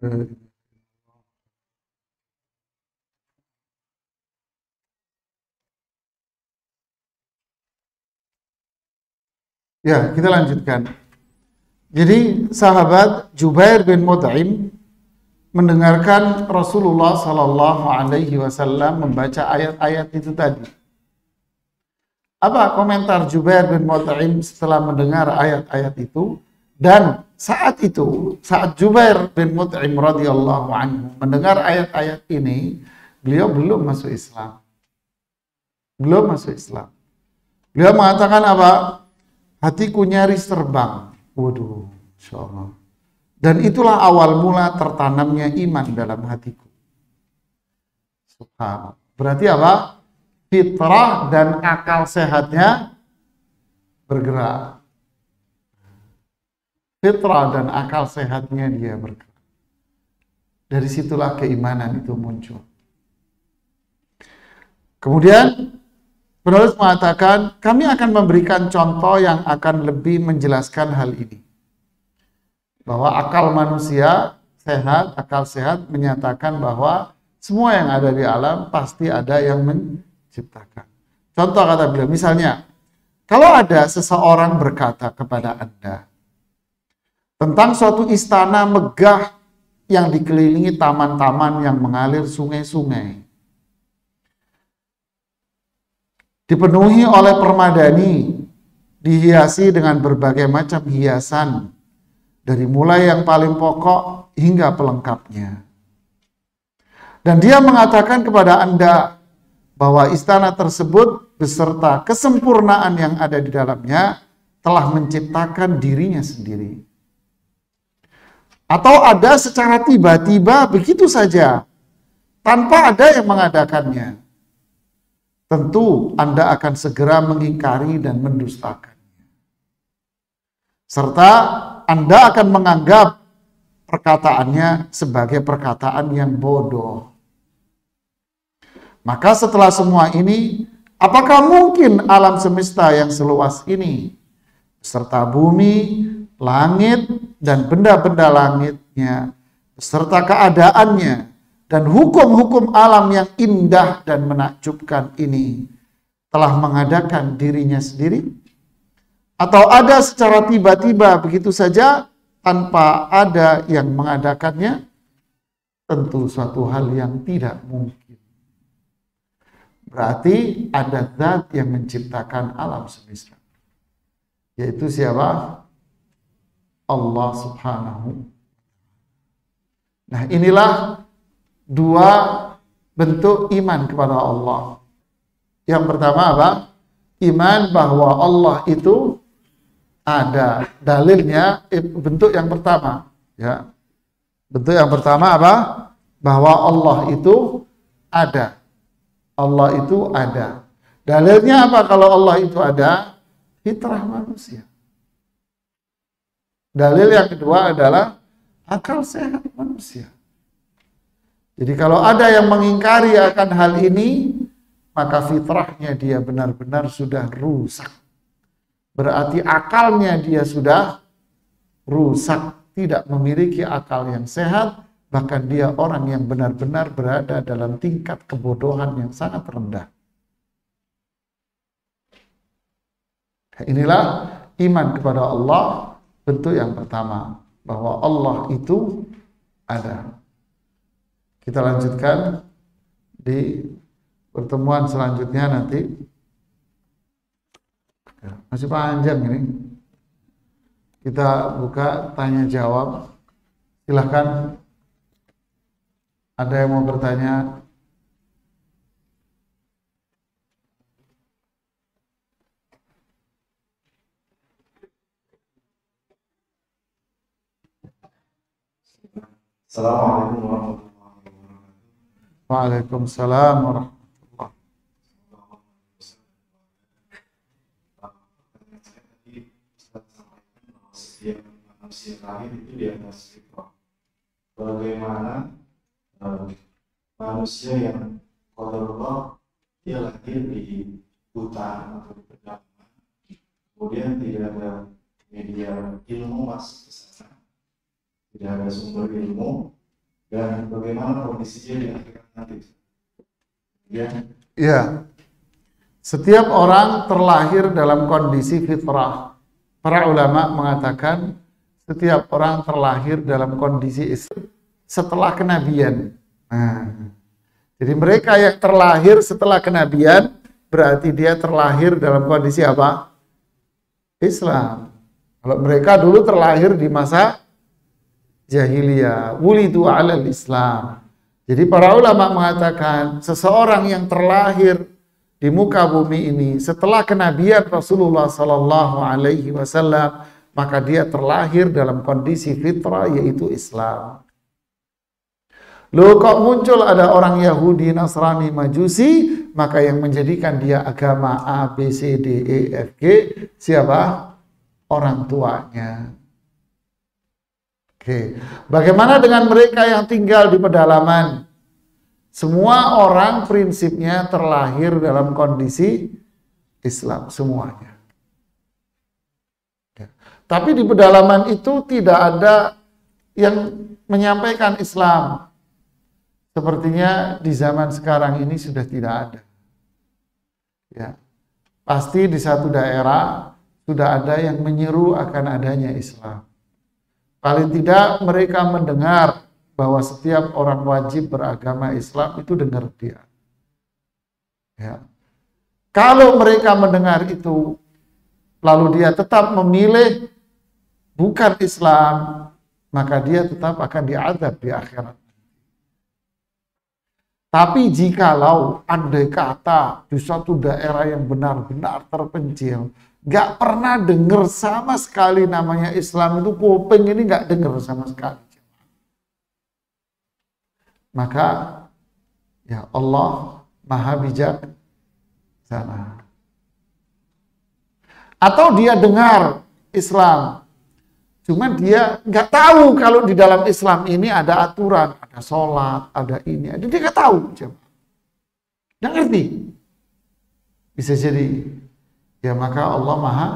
Ya, kita lanjutkan. Jadi sahabat Jubair bin Mut'im mendengarkan Rasulullah Sallallahu Alaihi Wasallam membaca ayat-ayat itu tadi. Apa komentar Jubair bin Mut'im setelah mendengar ayat-ayat itu? Dan saat itu, saat Jubair bin Mut'im radhiyallahu anhu mendengar ayat-ayat ini, beliau belum masuk Islam. Belum masuk Islam. Beliau mengatakan apa? Hatiku nyaris terbang. Waduh, Insya Allah. Dan itulah awal mula tertanamnya iman dalam hatiku. Subhanallah. Berarti apa? Fitrah dan akal sehatnya bergerak. Fitrah dan akal sehatnya dia bergerak. Dari situlah keimanan itu muncul. Kemudian penulis mengatakan, kami akan memberikan contoh yang akan lebih menjelaskan hal ini. Bahwa akal manusia sehat, akal sehat menyatakan bahwa semua yang ada di alam pasti ada yang menciptakan. Contoh kata beliau, misalnya, kalau ada seseorang berkata kepada Anda tentang suatu istana megah yang dikelilingi taman-taman yang mengalir sungai-sungai, dipenuhi oleh permadani, dihiasi dengan berbagai macam hiasan, dari mulai yang paling pokok hingga pelengkapnya. Dan dia mengatakan kepada Anda bahwa istana tersebut beserta kesempurnaan yang ada di dalamnya telah menciptakan dirinya sendiri. Atau ada secara tiba-tiba begitu saja, tanpa ada yang mengadakannya. Tentu Anda akan segera mengingkari dan mendustakannya. Serta Anda akan menganggap perkataannya sebagai perkataan yang bodoh. Maka setelah semua ini, apakah mungkin alam semesta yang seluas ini, beserta bumi, langit, dan benda-benda langitnya, beserta keadaannya, dan hukum-hukum alam yang indah dan menakjubkan ini telah mengadakan dirinya sendiri? Atau ada secara tiba-tiba begitu saja tanpa ada yang mengadakannya? Tentu suatu hal yang tidak mungkin. Berarti ada zat yang menciptakan alam semesta. Yaitu siapa? Allah Subhanahu. Nah, inilah dua bentuk iman kepada Allah. Yang pertama apa? Iman bahwa Allah itu ada. Dalilnya bentuk yang pertama, ya. Bentuk yang pertama apa? Bahwa Allah itu ada. Allah itu ada. Dalilnya apa kalau Allah itu ada? Fitrah manusia. Dalil yang kedua adalah akal sehat manusia. Jadi kalau ada yang mengingkari akan hal ini, maka fitrahnya dia benar-benar sudah rusak. Berarti akalnya dia sudah rusak, tidak memiliki akal yang sehat, bahkan dia orang yang benar-benar berada dalam tingkat kebodohan yang sangat rendah. Inilah iman kepada Allah, bentuk yang pertama, bahwa Allah itu ada. Kita lanjutkan di pertemuan selanjutnya nanti. Masih panjang ini. Kita buka tanya jawab. Silahkan. Ada yang mau bertanya? Assalamualaikum warahmatullahi wabarakatuh. Waalaikumsalam warahmatullahi wabarakatuh. Setiap manusia lahir itu di atas fitrah. Bagaimana manusia yang qadarullah dia lahir di hutan atau di pedalaman, kemudian tidak ada media ilmu masuk ke sana, tidak ada sumber ilmu, dan bagaimana kondisinya di akhirat nanti. Ya. Ya, setiap orang terlahir dalam kondisi fitrah. Para ulama mengatakan setiap orang terlahir dalam kondisi Islam setelah kenabian. Nah, jadi mereka yang terlahir setelah kenabian berarti dia terlahir dalam kondisi apa? Islam. Kalau mereka dulu terlahir di masa jahiliyah, wulidu 'alal Islam. Jadi para ulama mengatakan seseorang yang terlahir di muka bumi ini setelah kenabian Rasulullah sallallahu alaihi wasallam, maka dia terlahir dalam kondisi fitrah yaitu Islam. Loh, kok muncul ada orang Yahudi, Nasrani, Majusi, maka yang menjadikan dia agama A, B, C, D, E, F, G, siapa? Orang tuanya. Oke, bagaimana dengan mereka yang tinggal di pedalaman? Semua orang prinsipnya terlahir dalam kondisi Islam, semuanya. Ya. Tapi di pedalaman itu tidak ada yang menyampaikan Islam. Sepertinya di zaman sekarang ini sudah tidak ada. Ya. Pasti di satu daerah sudah ada yang menyeru akan adanya Islam. Paling tidak mereka mendengar bahwa setiap orang wajib beragama Islam itu dengar dia. Ya. Kalau mereka mendengar itu, lalu dia tetap memilih bukan Islam, maka dia tetap akan diazab di akhirat. Tapi jikalau andai kata di suatu daerah yang benar-benar terpencil, gak pernah dengar sama sekali namanya Islam, itu kuping ini gak dengar sama sekali, maka ya Allah Maha Bijaksana. Atau dia dengar Islam, cuman dia nggak tahu kalau di dalam Islam ini ada aturan, ada sholat, ada ini, dia nggak tahu, nggak ngerti. Bisa jadi, ya maka Allah Maha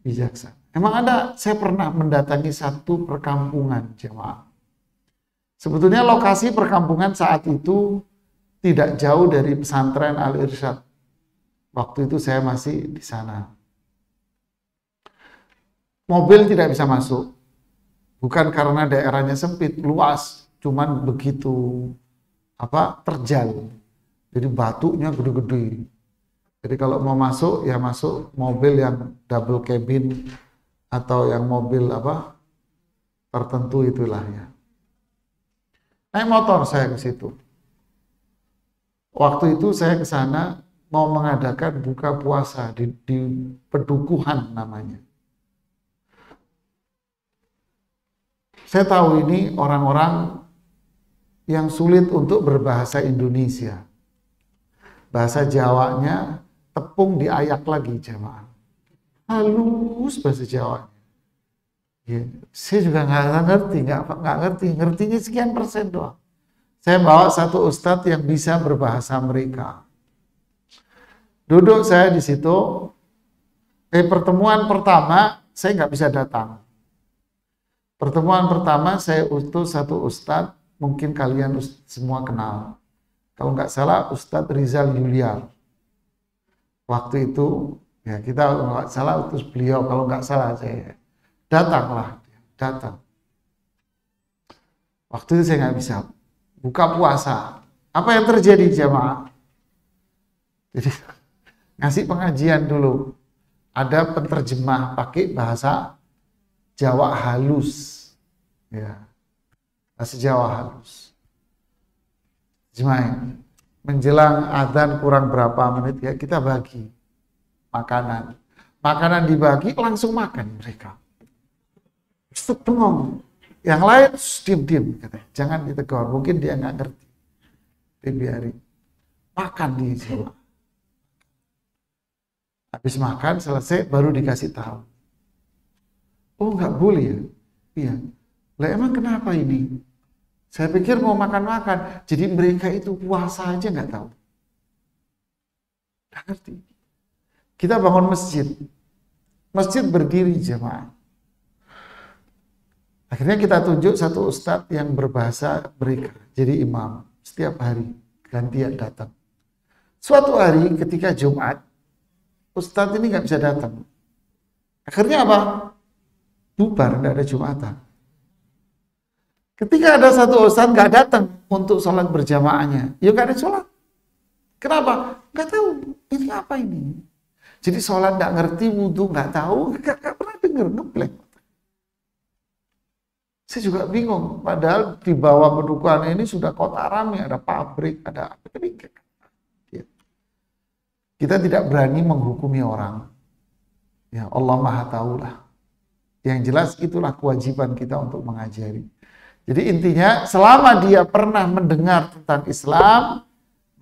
Bijaksana. Emang ada, saya pernah mendatangi satu perkampungan jemaah. Sebetulnya lokasi perkampungan saat itu tidak jauh dari pesantren Al-Irsyad. Waktu itu saya masih di sana. Mobil tidak bisa masuk. Bukan karena daerahnya sempit, luas, cuman begitu terjal. Jadi batunya gede-gede. Jadi kalau mau masuk ya masuk mobil yang double cabin atau yang mobil tertentu itulah ya. Naik motor saya ke situ. Waktu itu saya ke sana mau mengadakan buka puasa di Pedukuhan namanya. Saya tahu ini orang-orang yang sulit untuk berbahasa Indonesia. Bahasa Jawanya tepung diayak lagi jemaah. Halus bahasa Jawanya. Ya, saya juga nggak ngerti, ngertinya sekian persen doang. Saya bawa satu ustadz yang bisa berbahasa mereka. Duduk saya di situ. Pertemuan pertama saya nggak bisa datang. Pertemuan pertama saya utus satu ustadz, mungkin kalian semua kenal. Kalau nggak salah Ustadz Rizal Yuliar. Waktu itu ya kita nggak salah utus beliau, kalau nggak salah saya. Datanglah, datang. Waktu itu saya nggak bisa buka puasa. Apa yang terjadi jemaah? Jadi ngasih pengajian dulu. Ada penterjemah pakai bahasa Jawa halus, ya, bahasa Jawa halus. Jemaah, menjelang adzan kurang berapa menit ya kita bagi makanan. Makanan dibagi langsung makan mereka. Ustaz bengong, yang lain diam-diam katanya, jangan ditegur, mungkin dia nggak ngerti, dibiarin makan di sini. Habis makan selesai baru dikasih tahu, oh nggak boleh ya, iya, lah emang kenapa ini? Saya pikir mau makan-makan, jadi mereka itu puasa aja nggak tahu, nggak ngerti. Kita bangun masjid, masjid berdiri jemaah. Akhirnya kita tunjuk satu ustadz yang berbahasa mereka, jadi imam setiap hari gantian datang. Suatu hari ketika Jumat, ustadz ini nggak bisa datang. Akhirnya apa? Bubar, nggak ada Jumatan. Ketika ada satu ustadz nggak datang untuk sholat berjamaahnya, ya nggak ada sholat. Kenapa? Nggak tahu. Ini apa ini? Jadi sholat nggak ngerti, wudhu nggak tahu, nggak pernah dengar, ngeblank. Saya juga bingung, padahal di bawah pedukuhan ini sudah kota ramai, ada pabrik, ada apa. Kita tidak berani menghukumi orang. Ya Allah Maha Tahu lah. Yang jelas itulah kewajiban kita untuk mengajari. Jadi intinya selama dia pernah mendengar tentang Islam,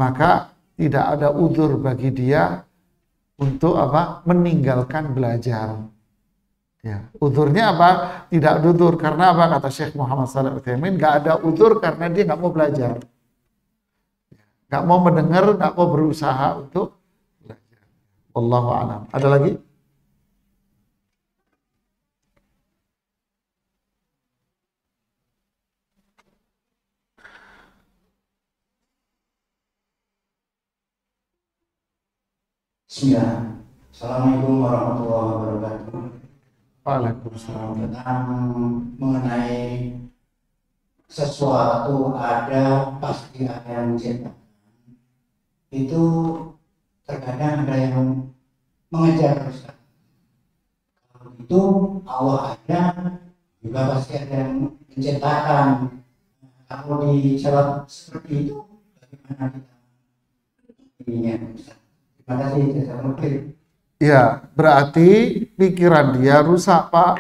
maka tidak ada udzur bagi dia untuk apa? Meninggalkan belajar. Ya, udzurnya apa? Tidak udzur karena apa? Kata Syekh Muhammad Shalih Al-Utsaimin, nggak ada udzur karena dia nggak mau belajar, nggak mau mendengar, nggak mau berusaha untuk belajar. Wallahu a'lam. Ada lagi? Bismillah. Assalamualaikum warahmatullahi wabarakatuh. Waalaikumsalam. Tentang mengenai sesuatu ada pasti ada yang menciptakan. Itu terkadang ada yang mengejar Ustaz. Kalau itu Allah ada, juga pasti ada yang menciptakan. Kalau dijawab seperti itu, bagaimana kita ininya Ustaz? Terima kasih, jazakumullah. Ya, berarti pikiran dia rusak, Pak.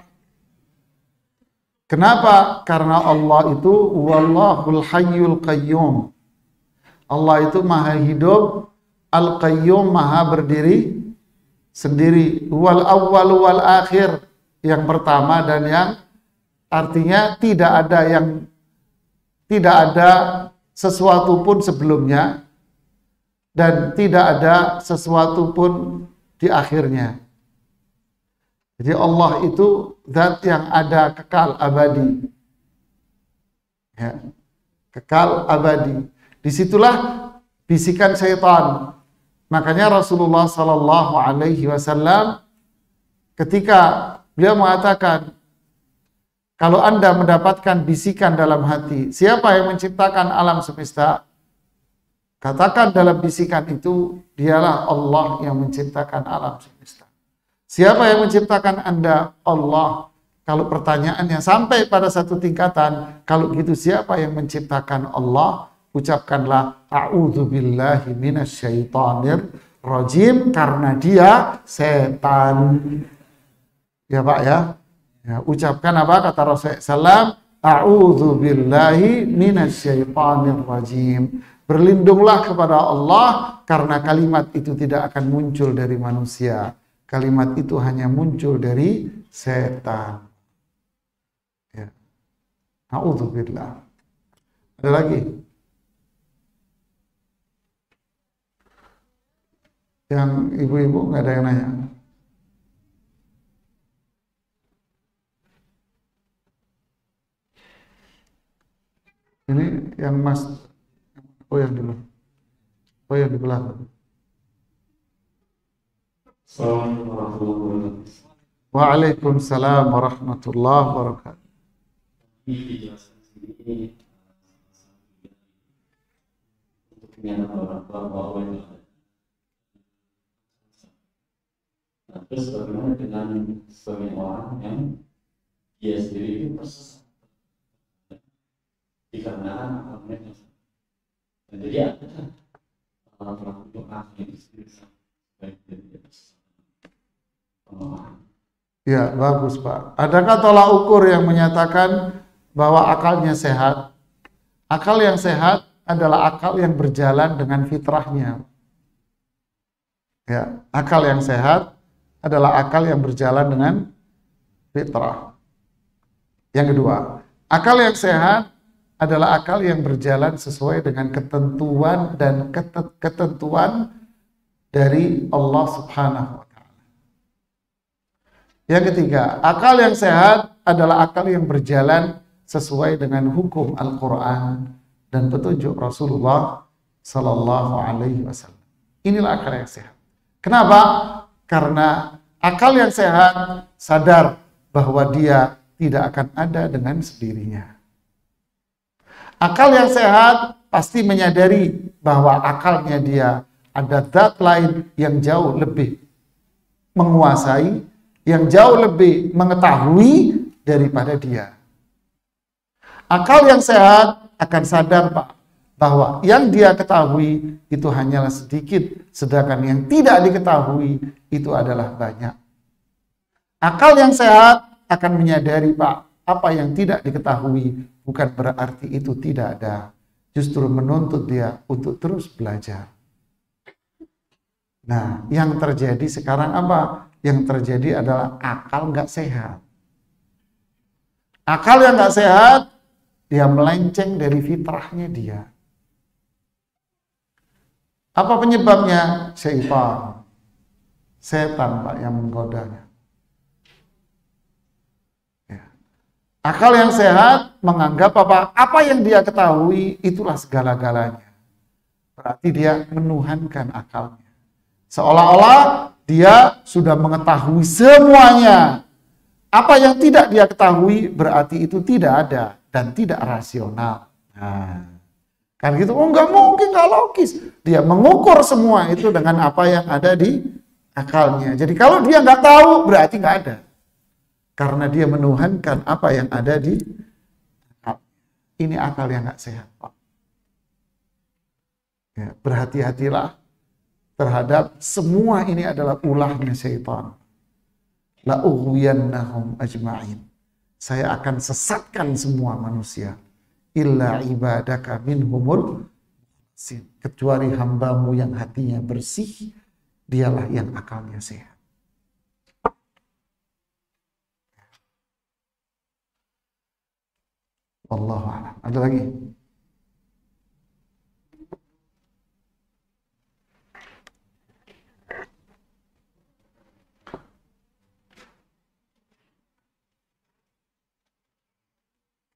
Kenapa? Karena Allah itu wallahul hayyul qayyum. Allah itu maha hidup, al-qayyum, maha berdiri sendiri. Wal awwal wal akhir, yang pertama dan yang artinya tidak ada sesuatu pun sebelumnya dan tidak ada sesuatu pun di akhirnya. Jadi Allah itu zat yang ada kekal abadi. Ya, kekal abadi. Disitulah bisikan syaitan. Makanya Rasulullah Sallallahu Alaihi Wasallam ketika beliau mengatakan, kalau Anda mendapatkan bisikan dalam hati, siapa yang menciptakan alam semesta? Katakan dalam bisikan itu, dialah Allah yang menciptakan alam semesta. Siapa yang menciptakan Anda? Allah. Kalau pertanyaannya sampai pada satu tingkatan, kalau gitu siapa yang menciptakan Allah? Ucapkanlah, a'udzubillahi minasyaitonir rajim, karena dia setan. Ya Pak ya. Ya, ucapkan apa kata Rasulullah SAW? A'udzubillahi minasyaitonir rajim. Berlindunglah kepada Allah karena kalimat itu tidak akan muncul dari manusia. Kalimat itu hanya muncul dari setan. Ya. A'udzubillah. Ada lagi? Yang ibu-ibu nggak ada yang nanya? Ini yang Mas. Oh yang dulu. Oh yang di belakang. Assalamualaikum warahmatullahi wabarakatuh. Waalaikumsalam warahmatullahi wabarakatuh. Ini dijelaskan sini untuk kenyataan orang tua bahwa itu ada. Nah, terus bagaimana dengan sebagian orang yang dia sendiri itu tersesat dikarenakan akal mereka. Dan jadi ada pelaku doa yang sendiri baik dari atas. Ya, bagus Pak. Adakah tolak ukur yang menyatakan bahwa akalnya sehat? Akal yang sehat adalah akal yang berjalan dengan fitrahnya. Ya, akal yang sehat adalah akal yang berjalan dengan fitrah. Yang kedua, akal yang sehat adalah akal yang berjalan sesuai dengan ketentuan dan ketentuan dari Allah Subhanahu wa Ta'ala. Yang ketiga, akal yang sehat adalah akal yang berjalan sesuai dengan hukum Al-Quran dan petunjuk Rasulullah Sallallahu Alaihi Wasallam. Inilah akal yang sehat. Kenapa? Karena akal yang sehat sadar bahwa dia tidak akan ada dengan sendirinya. Akal yang sehat pasti menyadari bahwa akalnya dia ada zat lain yang jauh lebih menguasai, yang jauh lebih mengetahui daripada dia. Akal yang sehat akan sadar bahwa yang dia ketahui itu hanyalah sedikit, sedangkan yang tidak diketahui itu adalah banyak. Akal yang sehat akan menyadari apa yang tidak diketahui bukan berarti itu tidak ada, justru menuntut dia untuk terus belajar. Nah, yang terjadi sekarang apa? Yang terjadi adalah akal nggak sehat. Akal yang nggak sehat, dia melenceng dari fitrahnya dia. Apa penyebabnya? Syaitan. Setan, Pak, yang menggodanya. Ya. Akal yang sehat menganggap apa yang dia ketahui itulah segala-galanya. Berarti dia menuhankan akalnya. Seolah-olah dia sudah mengetahui semuanya. Apa yang tidak dia ketahui berarti itu tidak ada dan tidak rasional. Nah, kan gitu, nggak mungkin, nggak logis. Dia mengukur semua itu dengan apa yang ada di akalnya. Jadi kalau dia nggak tahu berarti nggak ada. Karena dia menuhankan apa yang ada di akal. Ini akal yang nggak sehat, Pak. Ya, berhati-hatilah terhadap semua ini adalah ulahnya syaitan. La ughwiyannahum ajma'in. Saya akan sesatkan semua manusia. Illa ibadaka minhumul mukhlasin. Kecuali hambamu yang hatinya bersih, dialah yang akalnya sehat. Wallahu a'lam. Ada lagi?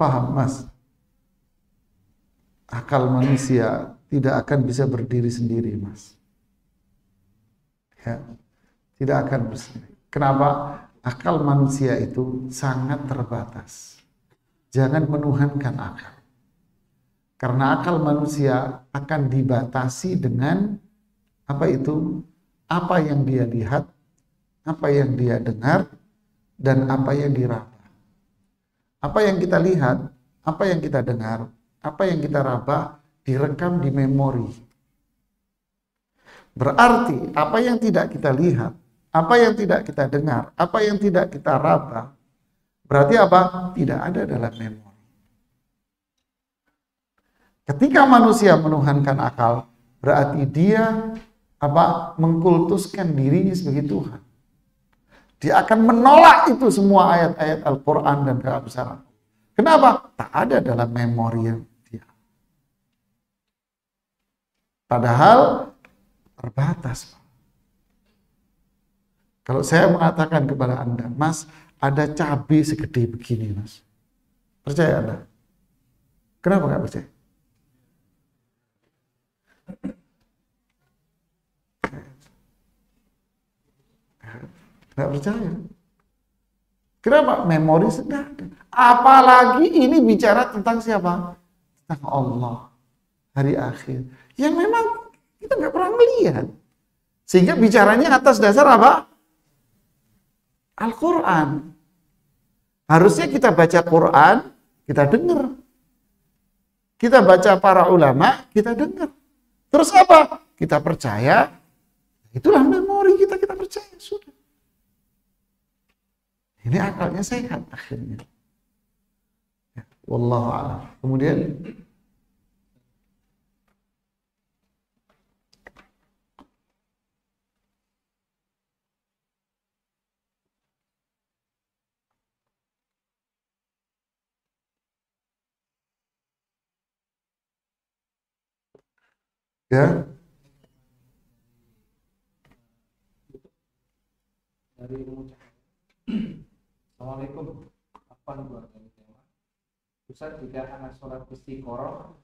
Paham, Mas? Akal manusia tidak akan bisa berdiri sendiri, Mas. Ya, tidak akan bersendiri. Kenapa? Akal manusia itu sangat terbatas. Jangan menuhankan akal. Karena akal manusia akan dibatasi dengan apa itu? Apa yang dia lihat, apa yang dia dengar, dan apa yang diraba. Apa yang kita lihat, apa yang kita dengar, apa yang kita raba direkam di memori. Berarti apa yang tidak kita lihat, apa yang tidak kita dengar, apa yang tidak kita raba, berarti apa? Tidak ada dalam memori. Ketika manusia menuhankan akal, berarti dia mengkultuskan dirinya sebagai Tuhan. Dia akan menolak itu semua ayat-ayat Al-Quran dan kebesaran. Kenapa? Tak ada dalam memori dia. Padahal terbatas. Kalau saya mengatakan kepada Anda, Mas, ada cabai segede begini, Mas. Percaya Anda? Kenapa nggak percaya? Nggak percaya. Kenapa? Memori sudah ada. Apalagi ini bicara tentang siapa? Tentang Allah. Hari akhir. Yang memang kita nggak pernah melihat. Sehingga bicaranya atas dasar apa? Al-Quran. Harusnya kita baca Quran, kita dengar. Kita baca para ulama, kita dengar. Terus apa? Kita percaya. Itulah memori kita percaya. Sudah. Ini akalnya sehat akhirnya. Ya, wallahu a'lam. Kemudian ya. Assalamualaikum. kapan keluarga tema. Ustaz, jika anak sholat istiqoroh,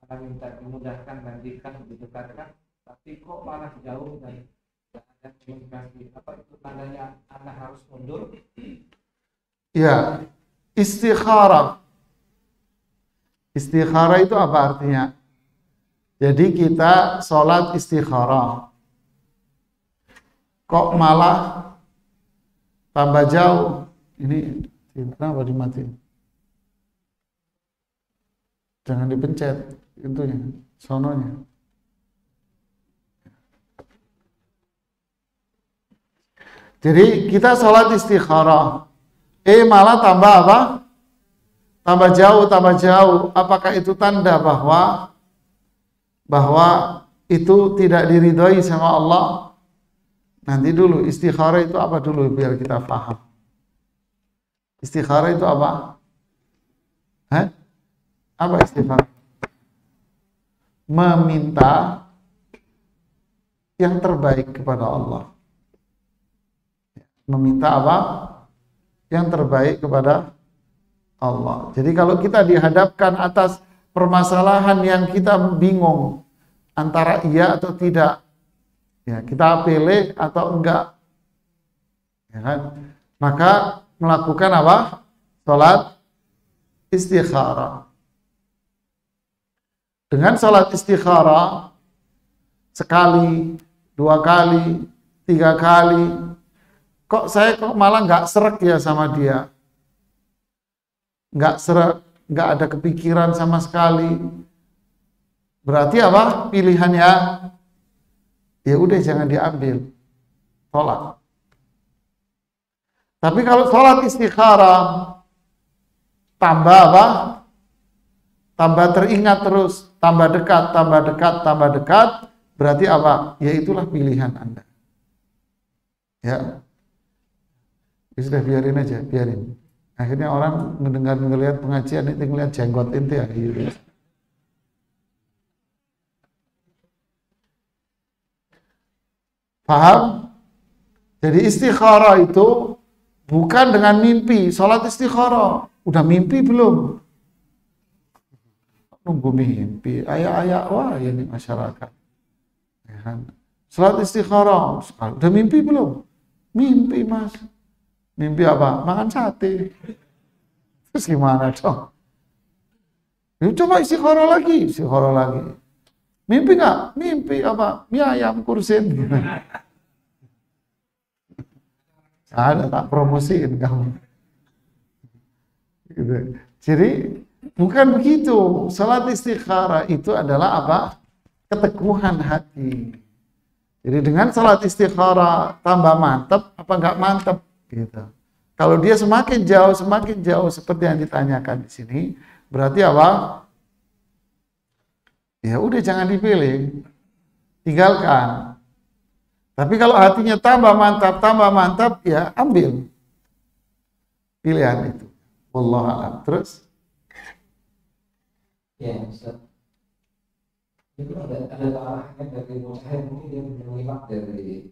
anak minta dimudahkan dan didekatkan, tapi kok malah jauh dan ada komunikasi, apa itu tandanya anak harus mundur? Ya, istikharah. Istikharah itu apa artinya? Jadi kita sholat istikharah, kok malah tambah jauh. Ini kenapa dimatiin? Jangan dipencet itunya, sononya. Jadi kita sholat istikharah, malah tambah apa? Tambah jauh. Apakah itu tanda bahwa itu tidak diridhoi sama Allah? Nanti dulu, istikharah itu apa dulu biar kita paham. Istikharah itu apa? Apa istikharah? Meminta yang terbaik kepada Allah. Meminta apa? Yang terbaik kepada Allah. Jadi kalau kita dihadapkan atas permasalahan yang kita bingung antara iya atau tidak, ya kita pilih atau enggak, ya kan? Maka melakukan apa? Salat istikharah. Dengan salat istikharah sekali, 2 kali, 3 kali, kok saya malah nggak srek ya sama dia, nggak srek, nggak ada kepikiran sama sekali. Berarti apa pilihannya? Ya udah jangan diambil, tolak. Tapi kalau sholat istikharah tambah apa? Tambah teringat terus, tambah dekat, berarti apa? Ya itulah pilihan Anda. Ya. Sudah biarin aja, biarin. Akhirnya orang mendengar ngelihat pengajian itu ngelihat jenggot ente ya. Gitu. Paham? Jadi istikharah itu bukan dengan mimpi. Sholat istikharah, udah mimpi belum? Nunggu mimpi, ayak-ayak wah ini masyarakat. Ya kan? Sholat istikharah, udah mimpi belum? Mimpi mas. Mimpi apa? Makan sate. Terus gimana dong? Coba istikharah lagi. Mimpi nggak? Mimpi apa? Mie ayam kursin. Ada tak promosiin kamu. Gitu. Jadi bukan begitu. Salat istikharah itu adalah apa? Keteguhan hati. Jadi dengan salat istikharah tambah mantap apa nggak mantap? Gitu. Kalau dia semakin jauh seperti yang ditanyakan di sini, berarti apa? Ya udah jangan dipilih, tinggalkan. Tapi kalau hatinya tambah mantap, ya ambil pilihan itu. Wallahu a'lam. Terus? Ya, Ustaz. Itu ada arahnya dari mujahid, mungkin dia menyimak dari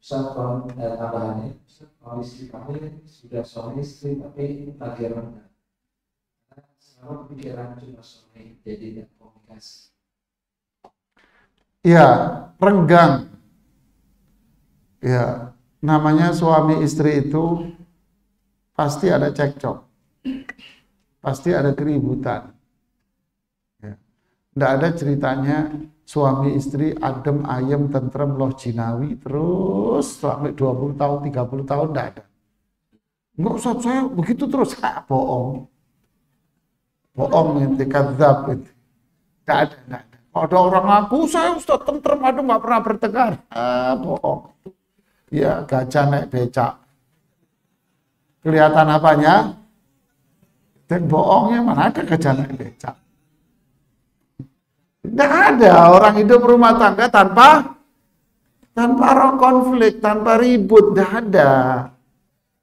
Ustaz, tambahannya, kalau istri kami sudah suami istri tapi lagi rendah. Sama pikiran cuma suami, jadi tidak komunikasi. Ya, renggang. Ya, namanya suami istri itu pasti ada cekcok. Pasti ada keributan. Ya. Nggak ada ceritanya suami istri adem, ayem, tentrem, loh jinawi terus sampai 20 tahun, 30 tahun enggak ada. Enggak usah saya begitu terus. Bohong. Bohong ente kadzab itu. Enggak ada. Kalau ada orang ngaku saya Ustaz tentrem, aduh enggak pernah bertengkar. Bohong. Ya, gajah naik becak. Kelihatan apanya? Dan bohongnya mana ada gajah naik becak. Tidak ada orang hidup rumah tangga tanpa konflik, tanpa ribut, tidak ada.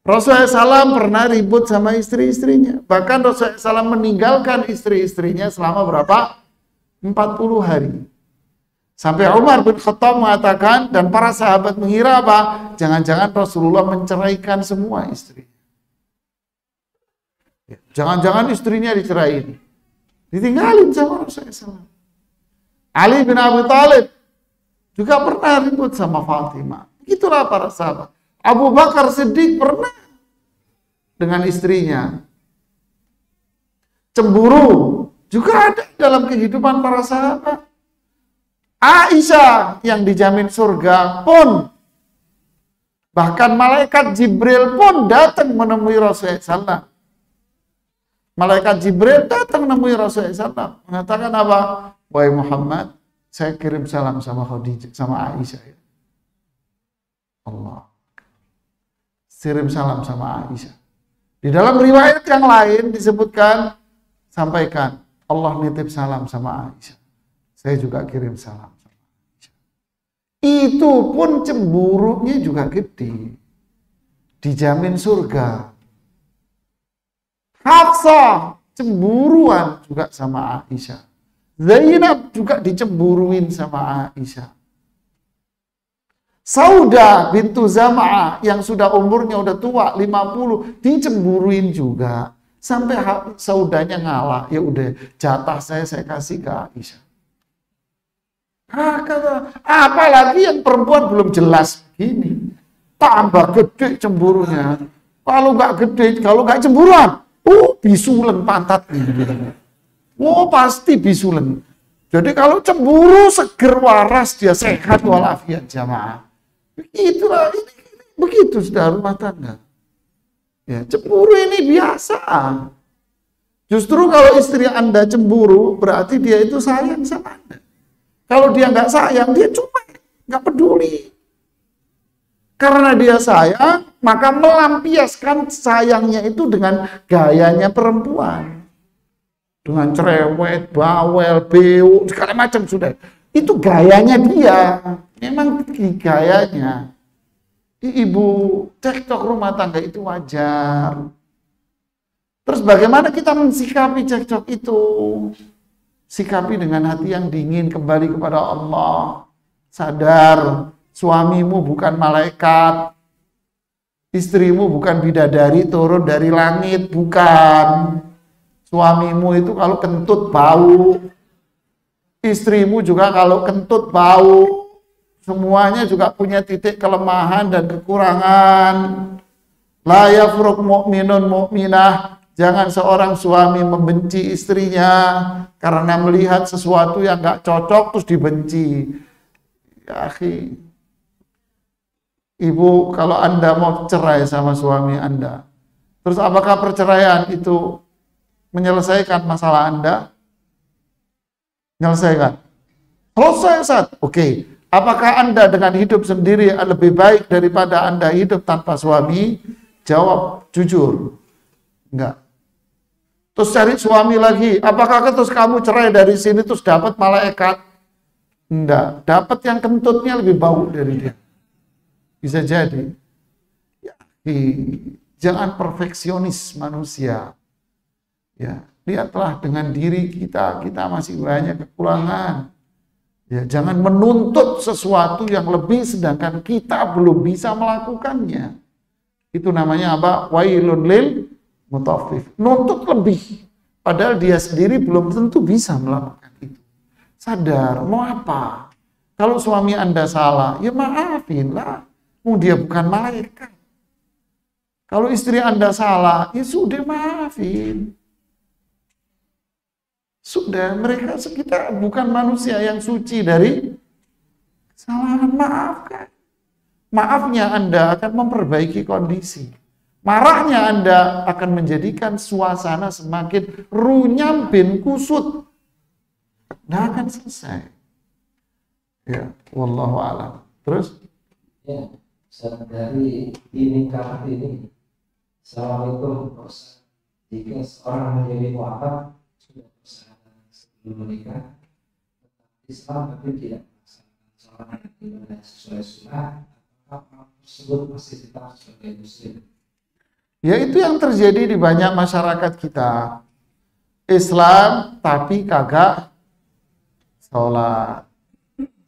Rasulullah SAW pernah ribut sama istri-istrinya. Bahkan Rasulullah SAW meninggalkan istri-istrinya selama berapa? 40 hari. Sampai Umar bin Khattab mengatakan, dan para sahabat mengira apa? Jangan-jangan Rasulullah menceraikan semua istri. Ya, jangan-jangan istrinya diceraiin, ditinggalin sama Rasulullah SAW. Ali bin Abi Thalib juga pernah ribut sama Fatimah. Itulah para sahabat. Abu Bakar Siddiq pernah dengan istrinya. Cemburu juga ada dalam kehidupan para sahabat. Aisyah yang dijamin surga pun, bahkan malaikat Jibril pun datang menemui Rasulullah SAW. Malaikat Jibril datang menemui Rasulullah SAW, mengatakan apa? Wahai Muhammad, saya kirim salam sama Khadijah, sama Aisyah. Ya. Allah. Kirim salam sama Aisyah. Di dalam riwayat yang lain disebutkan, sampaikan, Allah nitip salam sama Aisyah. Saya juga kirim salam sama Aisyah. Itu pun cemburunya juga gede. Dijamin surga. Hafsah cemburuan juga sama Aisyah. Zainab juga dicemburuin sama Aisyah. Sauda bintu Zam'ah yang sudah umurnya udah tua 50 dicemburuin juga. Sampai Saudanya ngalah, ya udah jatah saya kasih ke Aisyah. Apalagi yang perempuan belum jelas begini, tambah gede cemburunya. Kalau nggak gede, kalau nggak cemburuan, bisulen pantatnya. Pasti bisulen. Jadi kalau cemburu seger waras dia sehat walafiat jamaah. Itulah ini begitu sudah rumah tangga. Ya, cemburu ini biasa. Justru kalau istri Anda cemburu, berarti dia itu sayang sama Anda. Kalau dia nggak sayang, dia cuek, nggak peduli. Karena dia sayang, maka melampiaskan sayangnya itu dengan gayanya perempuan. Dengan cerewet, bawel, beu, segala macam sudah. Itu gayanya dia. Memang gayanya. Ibu cekcok rumah tangga itu wajar. Terus bagaimana kita mensikapi cekcok itu? Sikapi dengan hati yang dingin, kembali kepada Allah. Sadar, suamimu bukan malaikat. Istrimu bukan bidadari turun dari langit, bukan. Suamimu itu kalau kentut bau. Istrimu juga kalau kentut bau. Semuanya juga punya titik kelemahan dan kekurangan. La yafruq mu'minun mu'minah. Jangan seorang suami membenci istrinya karena melihat sesuatu yang gak cocok terus dibenci. Ya akhi, ibu kalau Anda mau cerai sama suami Anda, terus apakah perceraian itu menyelesaikan masalah Anda? Menyelesaikan. Selesai Ustaz. Oke. Apakah Anda dengan hidup sendiri lebih baik daripada Anda hidup tanpa suami? Jawab jujur. Enggak. Terus cari suami lagi. Apakah terus kamu cerai dari sini terus dapat malaikat? Enggak. Dapat yang kentutnya lebih bau dari dia. Bisa jadi. Ya, jangan perfeksionis manusia. Ya, lihatlah dengan diri kita masih banyak kekurangan. Ya, jangan menuntut sesuatu yang lebih sedangkan kita belum bisa melakukannya. Itu namanya apa? Wailun lil mutaffif. Nuntut lebih padahal dia sendiri belum tentu bisa melakukan itu. Sadar, mau apa? Kalau suami Anda salah, ya maafinlah. Dia bukan malaikat. Kalau istri Anda salah, ya sudah maafin. Sudah, mereka kita bukan manusia yang suci dari kesalahan. Maafkan. Maafnya Anda akan memperbaiki kondisi. Marahnya Anda akan menjadikan suasana semakin runyam bin kusut. Nah, akan selesai. Ya, wallahu a'lam. Terus? Ya, dari ini kali ini. Assalamualaikum Ustaz. Jika seorang menjadi mu'afaf sudah berusaha menikah, Islam tapi tidak melaksanakan sholat ibadah sesuai sunnah, apakah tersebut masih tetap sebagai muslim? Ya itu yang terjadi di banyak masyarakat kita. Islam tapi kagak sholat.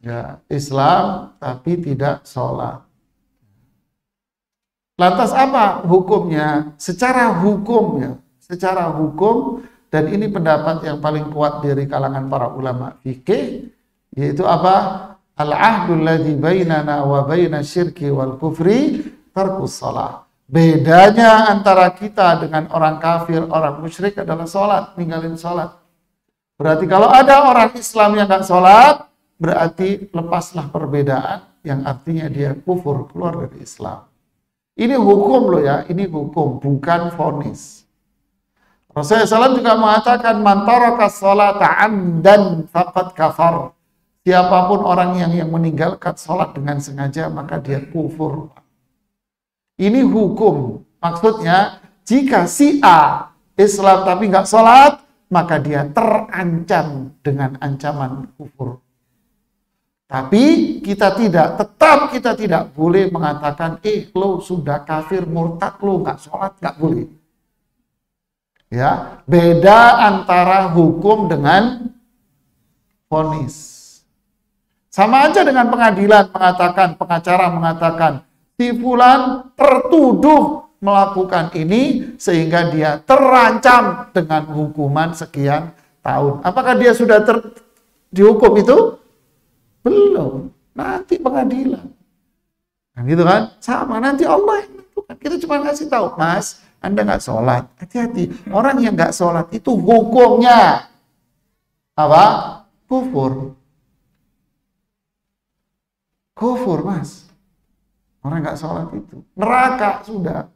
Ya, Islam tapi tidak sholat. Lantas apa hukumnya? Secara hukum ya, secara hukum, dan ini pendapat yang paling kuat dari kalangan para ulama fikih, yaitu apa? Al-ahdul ladzi bainana wa baina syirki wal kufri tarkus shalah. Bedanya antara kita dengan orang kafir, orang musyrik adalah sholat, ninggalin sholat. Berarti kalau ada orang Islam yang nggak sholat, berarti lepaslah perbedaan, yang artinya dia kufur, keluar dari Islam. Ini hukum loh ya, ini hukum, bukan vonis. Rasulullah SAW juga mengatakan, man taraka sholata amdan faqad kafar. Siapapun orang yang meninggalkan sholat dengan sengaja, maka dia kufur. Ini hukum. Maksudnya, jika si A Islam tapi nggak sholat, maka dia terancam dengan ancaman kufur. Tapi kita tidak boleh mengatakan, lo sudah kafir, murtad, lo nggak sholat, nggak boleh. Ya, beda antara hukum dengan vonis. Sama aja dengan pengadilan mengatakan, pengacara mengatakan, si fulan tertuduh melakukan ini sehingga dia terancam dengan hukuman sekian tahun. Apakah dia sudah dihukum itu? Belum. Nanti pengadilan. Nah, gitu kan? Sama, nanti Allah yang menentukan. Kita cuma ngasih tahu, Mas, Anda nggak sholat. Hati-hati. Orang yang nggak sholat itu hukumnya apa? Kufur. Kufur, Mas. Orang nggak sholat itu. Neraka sudah.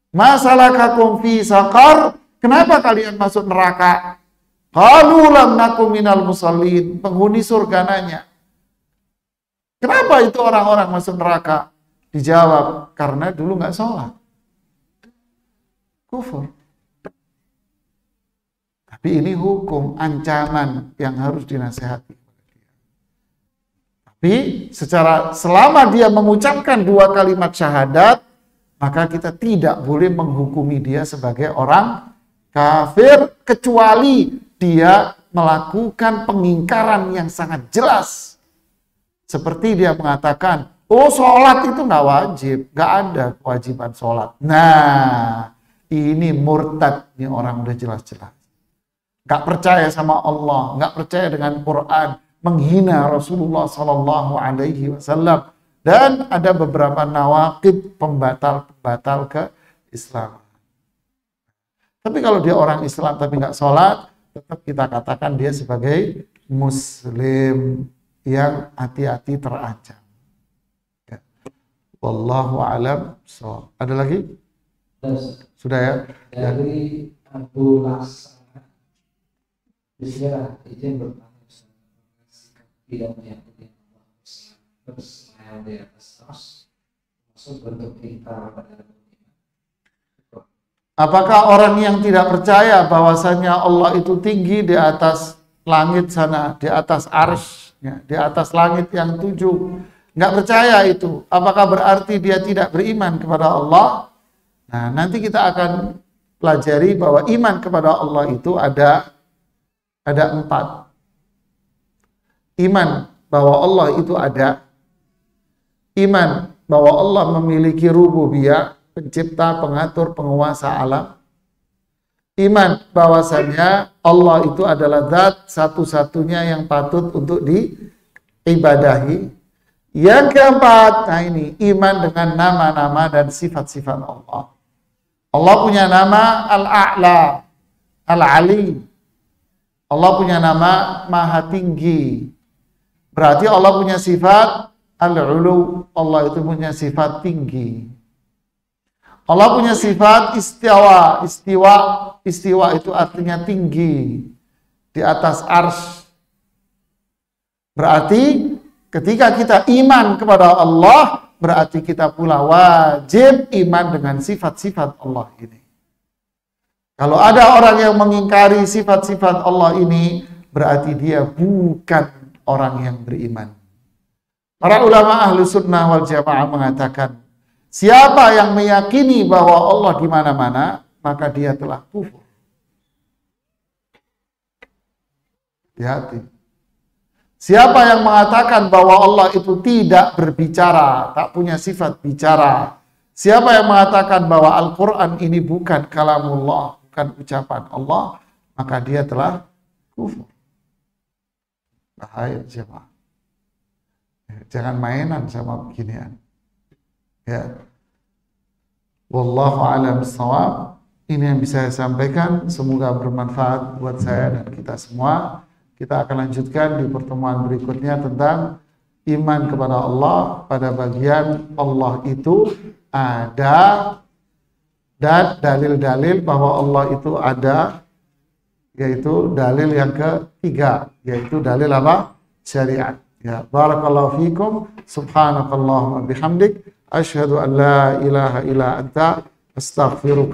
Masalakakum fi saqar. Kenapa kalian masuk neraka? Qalu lam nakum minal musallin. Penghuni surga nanya, kenapa itu orang-orang masuk neraka? Dijawab, karena dulu nggak sholat. Kufur. Tapi ini hukum, ancaman yang harus dinasihati. Tapi selama dia mengucapkan 2 kalimat syahadat, maka kita tidak boleh menghukumi dia sebagai orang kafir, kecuali dia melakukan pengingkaran yang sangat jelas. Seperti dia mengatakan, oh sholat itu nggak wajib, nggak ada kewajiban sholat. Nah, ini murtad, ini orang udah jelas-jelas. Nggak percaya sama Allah, nggak percaya dengan Quran, menghina Rasulullah Sallallahu Alaihi Wasallam, dan ada beberapa nawaqid pembatal ke Islam. Tapi kalau dia orang Islam tapi nggak sholat, tetap kita katakan dia sebagai Muslim yang hati-hati terancam. Ya. Wallahu a'lam. So, ada lagi? Sudah ya? Dari Abu Laksana, bismillah, izin bertanya. Tidak meyakini Allah bersemayam di atas ras, maksud bentuk kita pada dunia. Apakah orang yang tidak percaya bahwasanya Allah itu tinggi di atas langit sana, di atas arsy, ya, di atas langit yang 7, nggak percaya itu, apakah berarti dia tidak beriman kepada Allah? Nah, nanti kita akan pelajari bahwa iman kepada Allah itu ada 4. Iman bahwa Allah itu ada, iman bahwa Allah memiliki rububiyah, pencipta, pengatur, penguasa alam, iman bahwasanya Allah itu adalah zat satu-satunya yang patut untuk diibadahi. Yang keempat, nah ini iman dengan nama-nama dan sifat-sifat Allah. Allah punya nama Al-A'la, Al-Ali. Allah punya nama Maha Tinggi. Berarti Allah punya sifat Al-Ulu. Allah itu punya sifat tinggi. Allah punya sifat istiwa. Istiwa itu artinya tinggi. Di atas arsy. Berarti ketika kita iman kepada Allah, berarti kita pula wajib iman dengan sifat-sifat Allah ini. Kalau ada orang yang mengingkari sifat-sifat Allah ini, berarti dia bukan orang yang beriman. Para ulama ahlu sunnah wal jamaah mengatakan, siapa yang meyakini bahwa Allah di mana-mana, maka dia telah kufur. Hati-hati. Siapa yang mengatakan bahwa Allah itu tidak berbicara, tak punya sifat bicara, Siapa yang mengatakan bahwa Al-Quran ini bukan kalamullah, bukan ucapan Allah, maka dia telah kufur. Bahaya siapa? Jangan mainan sama beginian. Ya. Wallahu a'lam bishawab. Ini yang bisa saya sampaikan. Semoga bermanfaat buat saya dan kita semua. Kita akan lanjutkan di pertemuan berikutnya tentang iman kepada Allah pada bagian Allah itu ada dan dalil-dalil bahwa Allah itu ada, yaitu dalil yang ketiga, yaitu dalil apa? Syariat. Ya, barakallahu fikum, subhanakallahumma bihamdik, asyhadu an la ilaha illa anta, astaghfiruka